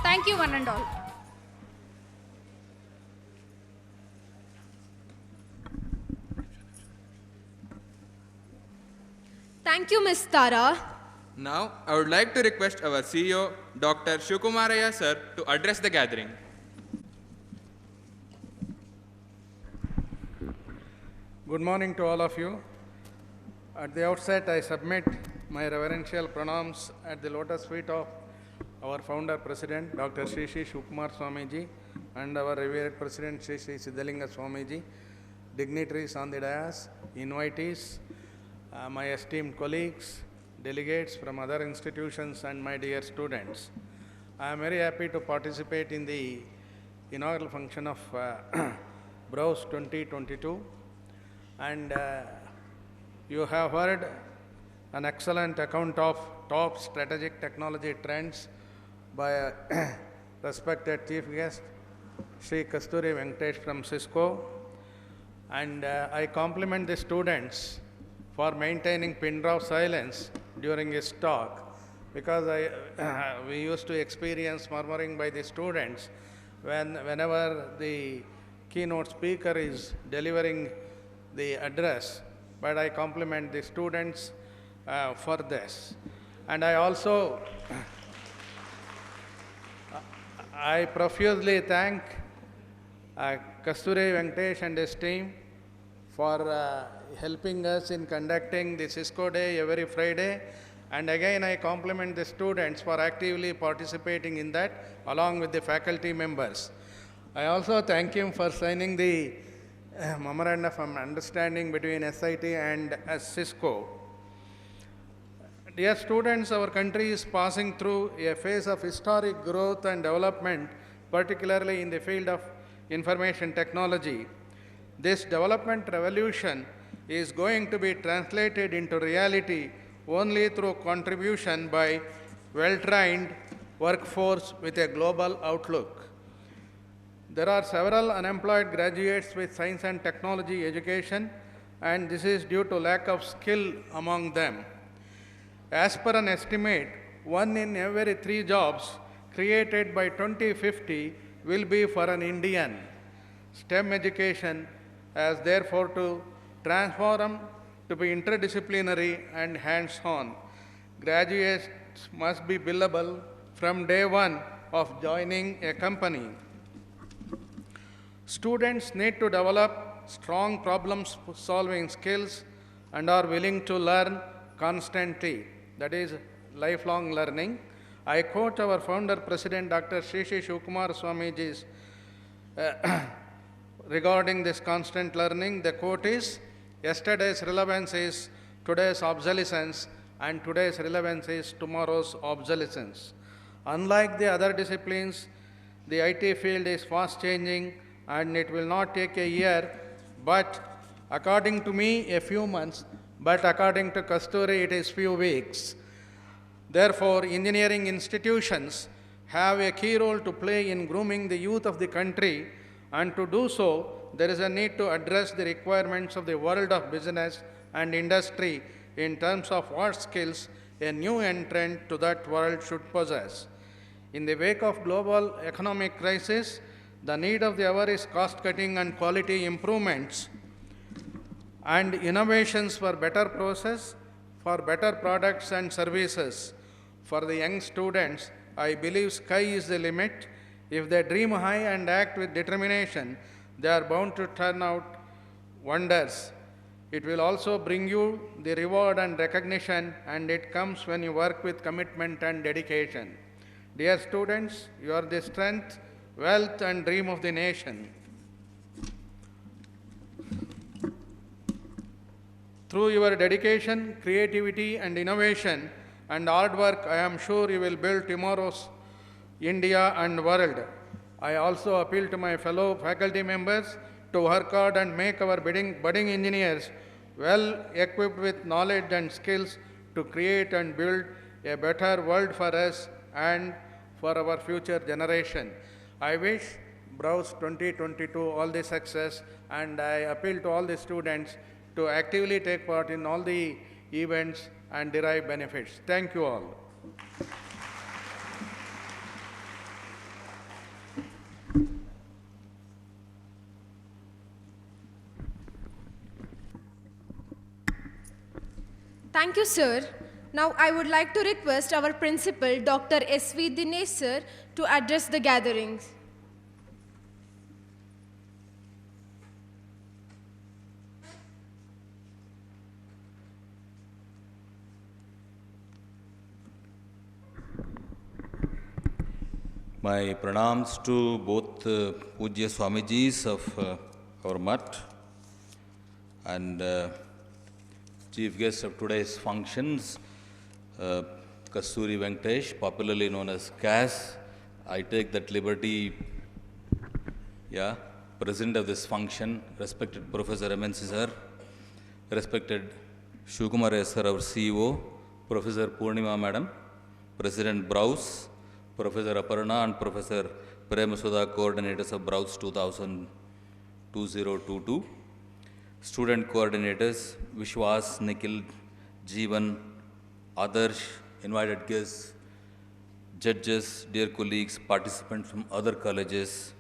Thank you, one and all. Thank you, Ms. Tara. Now, I would like to request our CEO, Dr. Shivkumaraya sir, to address the gathering. Good morning to all of you. At the outset, I submit my reverential pranams at the lotus feet of our founder president, Dr. Sri Sri Shivkumar Swamiji, and our revered president, Sri Sri Siddhalinga Swamiji, dignitaries on the dais, invitees, my esteemed colleagues, delegates from other institutions, and my dear students. I am very happy to participate in the inaugural function of Browse 2022, and you have heard an excellent account of top strategic technology trends by respected chief guest, Sri Kasturi Venkatesh from Cisco, and I compliment the students for maintaining pin drop silence during his talk, because we used to experience murmuring by the students whenever the keynote speaker is delivering the address, but I compliment the students for this. And I also I profusely thank Kasturi Venkatesh and his team for helping us in conducting the Cisco Day every Friday. And again, I compliment the students for actively participating in that along with the faculty members. I also thank him for signing the memorandum of understanding between SIT and Cisco. Dear students, our country is passing through a phase of historic growth and development, particularly in the field of information technology. This development revolution is going to be translated into reality only through contribution by well-trained workforce with a global outlook. There are several unemployed graduates with science and technology education and this is due to lack of skill among them. As per an estimate, 1 in every 3 jobs created by 2050 will be for an Indian. STEM education has therefore to transform to be interdisciplinary and hands-on. Graduates must be billable from day one of joining a company. Students need to develop strong problem-solving skills and are willing to learn constantly. That is lifelong learning. I quote our founder president Dr. Sri Sri Shivakumar Swamiji's regarding this constant learning. The quote is, "Yesterday's relevance is today's obsolescence and today's relevance is tomorrow's obsolescence." Unlike the other disciplines, the IT field is fast changing and it will not take a year, but according to me, a few months, but according to Kasturi, it is few weeks. Therefore, engineering institutions have a key role to play in grooming the youth of the country, and to do so, there is a need to address the requirements of the world of business and industry in terms of what skills a new entrant to that world should possess. In the wake of global economic crisis, the need of the hour is cost-cutting and quality improvements and innovations for better process, for better products and services. For the young students, I believe sky is the limit. If they dream high and act with determination, they are bound to turn out wonders. It will also bring you the reward and recognition, and it comes when you work with commitment and dedication. Dear students, you are the strength, wealth, and dream of the nation. Through your dedication, creativity, and innovation and hard work, I am sure you will build tomorrow's India and world. I also appeal to my fellow faculty members to work hard and make our budding engineers well equipped with knowledge and skills to create and build a better world for us and for our future generation. I wish Browse 2022 all the success, and I appeal to all the students to actively take part in all the events and derive benefits. Thank you all. Thank you, sir. Now I would like to request our principal, Dr. S.V. Dinesh, sir, to address the gatherings. My pranams to both Pujya Swamijis of our Mutt and chief guest of today's functions, Kasturi Venkatesh, popularly known as Cass. I take that liberty, president of this function, respected Professor MNC sir, respected Shukumar sir, our CEO, Professor Purnima madam, President Browse, Professor Aparna and Professor Premasudha, coordinators of Browse 2022, student coordinators, Vishwas, Nikhil, Jeevan, Adarsh, invited guests, judges, dear colleagues, participants from other colleges,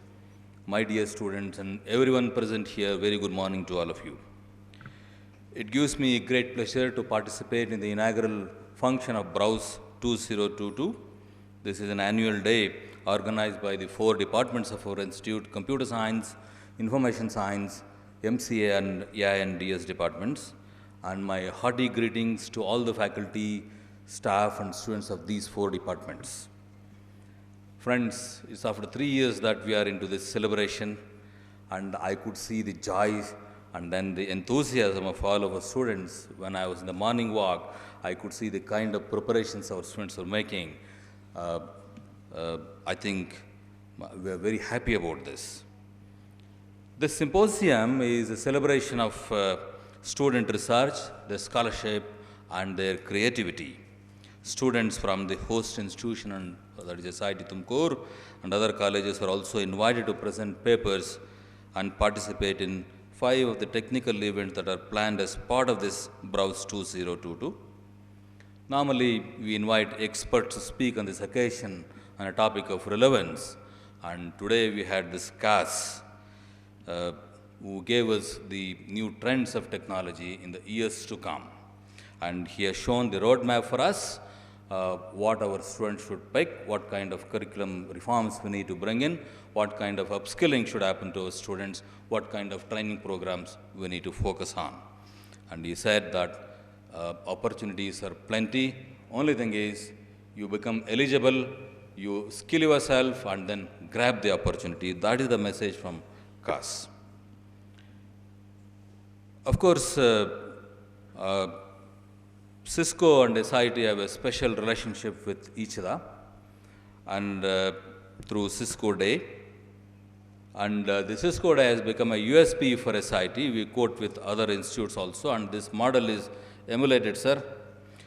my dear students, and everyone present here, very good morning to all of you. It gives me great pleasure to participate in the inaugural function of Browse 2022. This is an annual day organized by the 4 departments of our institute: Computer Science, Information Science, MCA and AI and DS departments. And my hearty greetings to all the faculty, staff and students of these 4 departments. Friends, it's after 3 years that we are into this celebration, and I could see the joy and then the enthusiasm of all of our students. When I was in the morning walk, I could see the kind of preparations our students are making. I think we are very happy about this. This symposium is a celebration of student research, their scholarship, and their creativity. Students from the host institution, and that is SIT Tumkur, and other colleges are also invited to present papers and participate in 5 of the technical events that are planned as part of this Browse 2022. Normally, we invite experts to speak on this occasion on a topic of relevance, and today we had this CAS who gave us the new trends of technology in the years to come. And he has shown the roadmap for us, what our students should pick, what kind of curriculum reforms we need to bring in, what kind of upskilling should happen to our students, what kind of training programs we need to focus on. And he said that opportunities are plenty. Only thing is, you become eligible, you skill yourself, and then grab the opportunity. That is the message from CAS. Of course, Cisco and SIT have a special relationship with each other, and through Cisco Day. And the Cisco Day has become a USP for SIT. We quote with other institutes also, and this model is emulated, sir.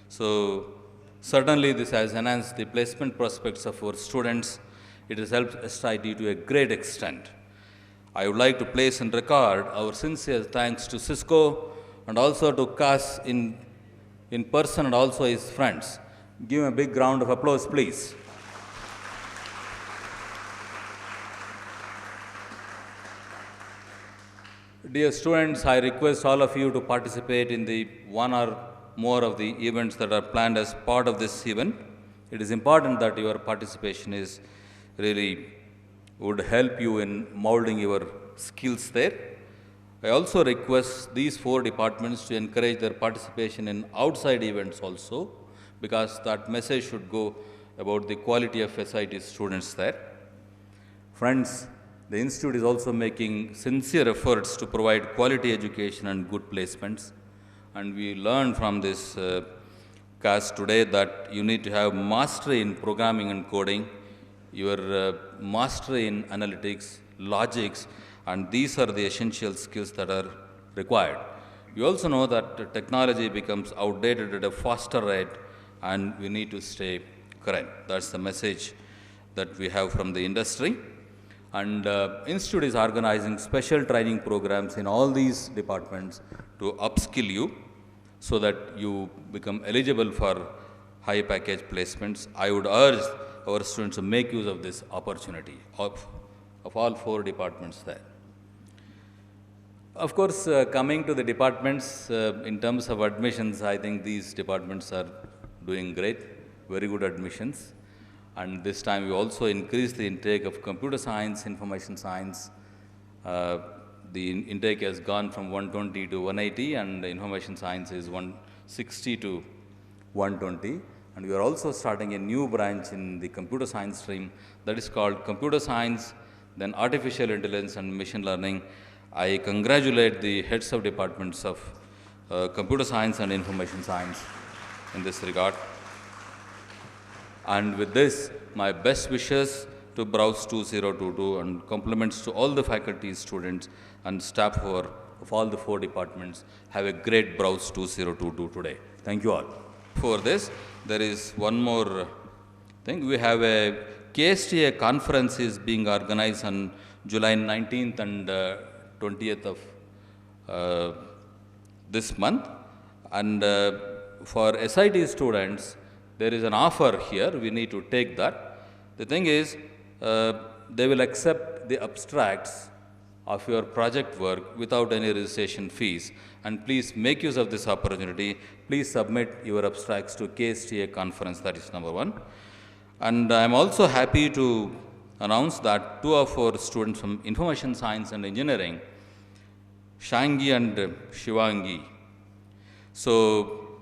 So certainly this has enhanced the placement prospects of our students. It has helped SIT to a great extent. I would like to place on record our sincere thanks to Cisco and also to CAS in person and also his friends. Give him a big round of applause, please. Dear students, I request all of you to participate in the one or more of the events that are planned as part of this event. It is important that your participation is really would help you in molding your skills there. I also request these 4 departments to encourage their participation in outside events also, because that message should go about the quality of SIT students there. Friends, the institute is also making sincere efforts to provide quality education and good placements. And we learned from this CAS today that you need to have mastery in programming and coding, your mastery in analytics, logics, and these are the essential skills that are required. We also know that technology becomes outdated at a faster rate, and we need to stay current. That's the message that we have from the industry. And Institute is organizing special training programs in all these departments to upskill you so that you become eligible for high package placements. I would urge our students to make use of this opportunity of all 4 departments there. Of course, coming to the departments, in terms of admissions, I think these departments are doing great, very good admissions. And this time we also increased the intake of computer science, information science. The intake has gone from 120 to 180, and the information science is 160 to 120. And we are also starting a new branch in the computer science stream that is called computer science, then artificial intelligence and machine learning. I congratulate the heads of departments of computer science and information science in this regard. And with this, my best wishes to Browse 2022 and compliments to all the faculty, students, and staff of all the 4 departments. Have a great Browse 2022 today. Thank you all. For this, there is one more thing. We have a KSTA conference is being organized on July 19th and 20th of this month. And for SIT students, there is an offer here. We need to take that. The thing is, they will accept the abstracts of your project work without any registration fees. And please make use of this opportunity. Please submit your abstracts to KSTA conference. That is number 1. And I am also happy to announce that 2 of our students from Information Science and Engineering, Shangi and Shivangi. So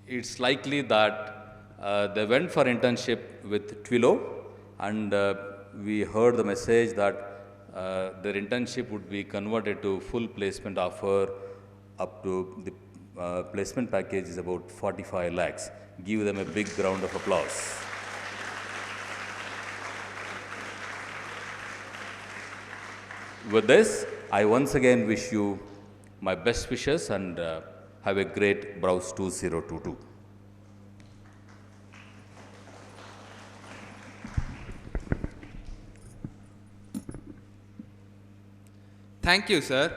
it's likely that they went for internship with Twilio, and we heard the message that their internship would be converted to full placement offer up to the placement package is about 45 lakhs. Give them a big round of applause. With this, I once again wish you my best wishes and have a great Browse 2022. Thank you, sir.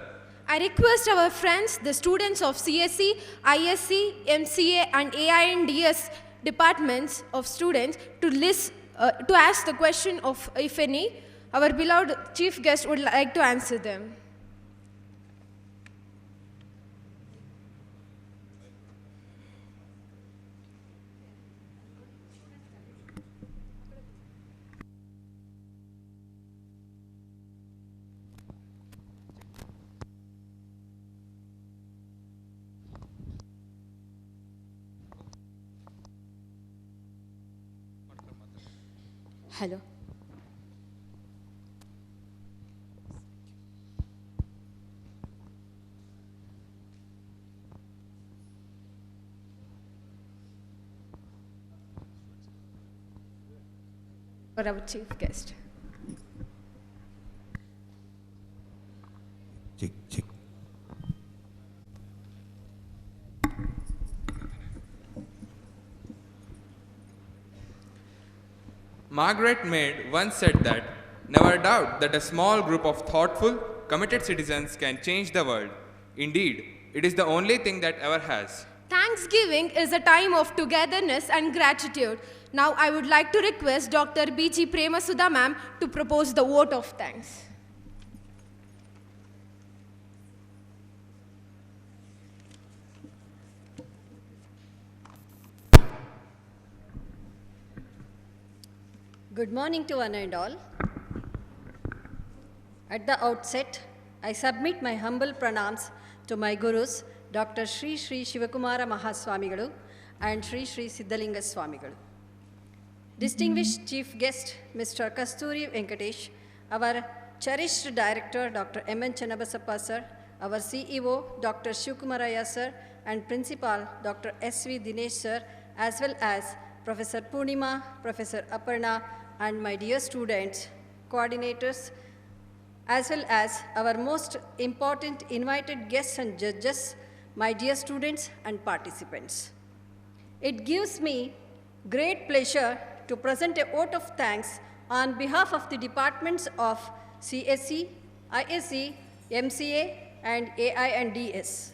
I request our friends, the students of CSE, ISC, MCA and AINDS departments of students to ask the question of, if any, our beloved chief guest would like to answer them. Hello. For our chief guest. Check. Margaret Mead once said that, "Never doubt that a small group of thoughtful, committed citizens can change the world. Indeed, it is the only thing that ever has." Thanksgiving is a time of togetherness and gratitude. Now I would like to request Dr. B.G. Premasudha ma'am to propose the vote of thanks. Good morning to one and all. At the outset, I submit my humble pranams to my gurus, Dr. Sri Sri Shivakumara Mahaswamigalu and Sri Sri Siddhalinga Swamigalu. Distinguished Chief Guest, Mr. Kasturi Venkatesh, our cherished Director, Dr. M.N. Channabasappa Sir, our CEO, Dr. Shivkumaraya Sir, and Principal, Dr. S.V. Dinesh Sir, as well as Professor Purnima, Professor Aparna, and my dear students, coordinators, as well as our most important invited guests and judges, my dear students and participants. It gives me great pleasure to present a vote of thanks on behalf of the departments of CSE, ISE, MCA, and AINDS.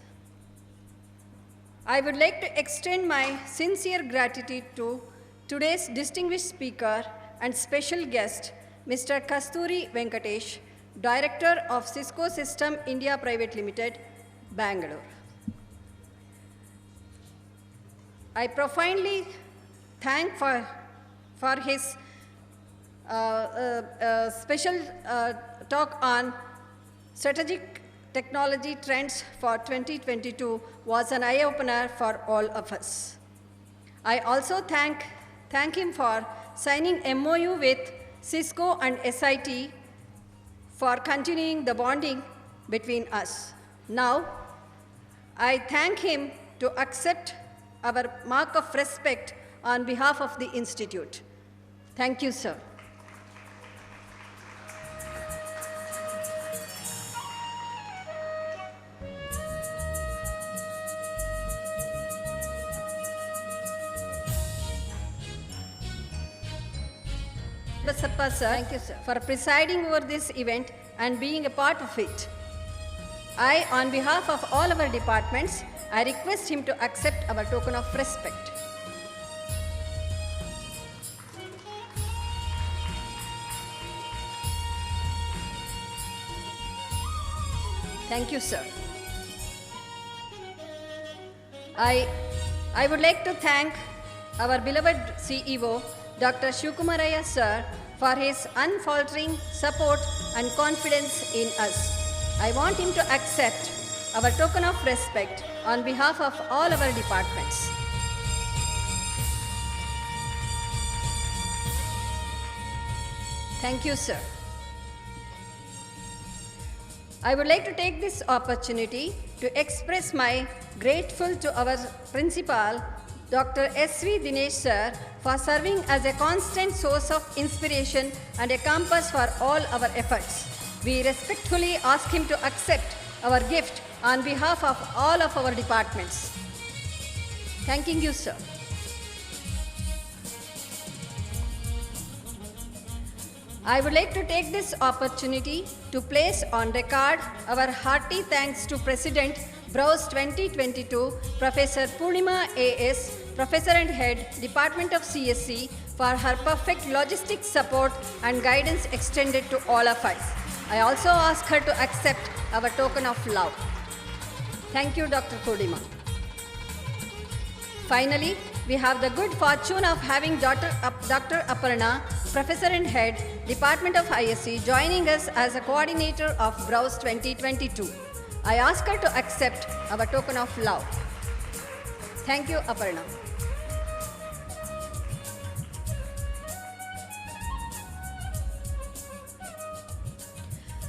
I would like to extend my sincere gratitude to today's distinguished speaker and special guest, Mr. Kasturi Venkatesh, Director of Cisco System India Private Limited, Bangalore. I profoundly thank for his special talk on strategic technology trends for 2022 was an eye-opener for all of us. I also thank him for signing MOU with Cisco and SIT for continuing the bonding between us. Now, I thank him to accept our mark of respect on behalf of the Institute. Thank you, sir. Sappa, sir, thank you, sir, for presiding over this event and being a part of it. I, on behalf of all our departments, I request him to accept our token of respect. Thank you, sir. I would like to thank our beloved CEO, Dr. Shivkumaraya Sir, for his unfaltering support and confidence in us. I want him to accept our token of respect on behalf of all our departments. Thank you, sir. I would like to take this opportunity to express my grateful to our principal, Dr. S.V. Dinesh Sir, for serving as a constant source of inspiration and a compass for all our efforts. We respectfully ask him to accept our gift on behalf of all of our departments. Thanking you, sir. I would like to take this opportunity to place on record our hearty thanks to President Browse 2022, Professor Purnima A.S., Professor and Head, Department of CSC, for her perfect logistic support and guidance extended to all of us. I also ask her to accept our token of love. Thank you, Dr. Purnima. Finally, we have the good fortune of having Dr. Aparna, Professor and Head, Department of ISC, joining us as a coordinator of Browse 2022. I ask her to accept our token of love. Thank you, Aparna.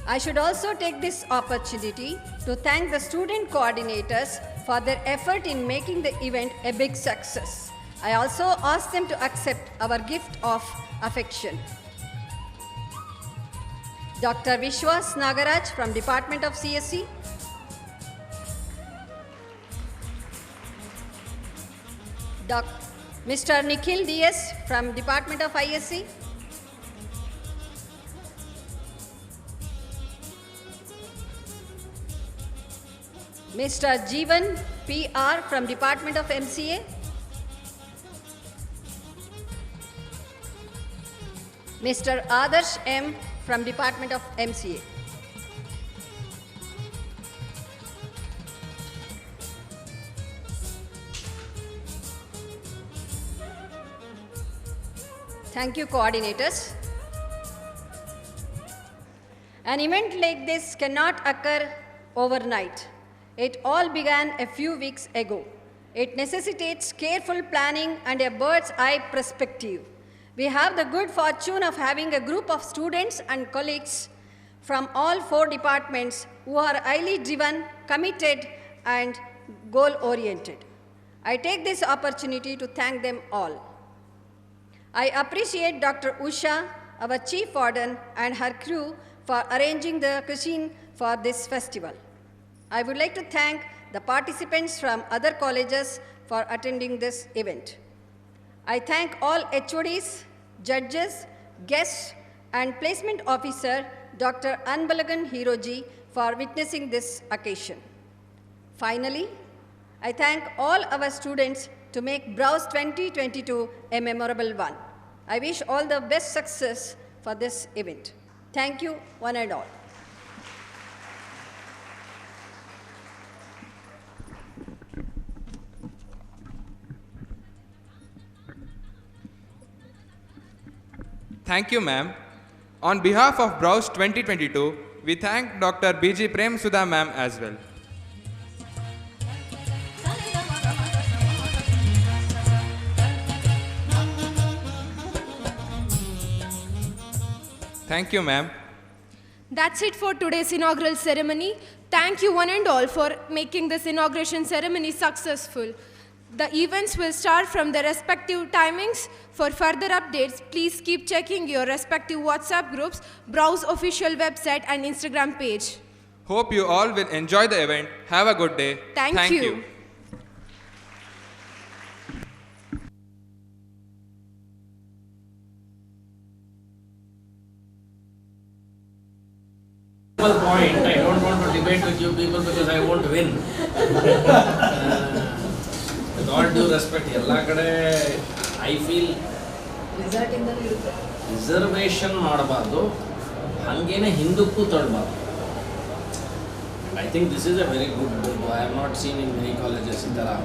I should also take this opportunity to thank the student coordinators for their effort in making the event a big success. I also ask them to accept our gift of affection. Dr. Vishwas Nagaraj from Department of CSC. Mr. Nikhil DS from Department of ISC. Mr. Jeevan PR from Department of MCA. Mr. Adarsh M from Department of MCA. Thank you, coordinators. An event like this cannot occur overnight. It all began a few weeks ago. It necessitates careful planning and a bird's eye perspective. We have the good fortune of having a group of students and colleagues from all 4 departments who are highly driven, committed, and goal-oriented. I take this opportunity to thank them all. I appreciate Dr. Usha, our Chief Warden, and her crew for arranging the cuisine for this festival. I would like to thank the participants from other colleges for attending this event. I thank all HODs, judges, guests, and placement officer, Dr. Anbalagan Hiroji, for witnessing this occasion. Finally, I thank all our students to make Browse 2022 a memorable one. I wish all the best success for this event. Thank you, one and all. Thank you, ma'am. On behalf of Browse 2022, we thank Dr. B.G. Prem Sudha ma'am as well. Thank you, ma'am. That's it for today's inaugural ceremony. Thank you one and all for making this inauguration ceremony successful. The events will start from their respective timings. For further updates, please keep checking your respective WhatsApp groups, Browse official website and Instagram page. Hope you all will enjoy the event. Have a good day. Thank you. Point. I don't want to debate with you people because I won't win. With all due respect, I feel reservation ಮಾಡಬಾರದು ಹಂಗೇನೆ ಹಿಂದಕ್ಕೂ ತಳ್ಳಬಾರದು. I think this is a very good book. I have not seen in many colleges in Tara.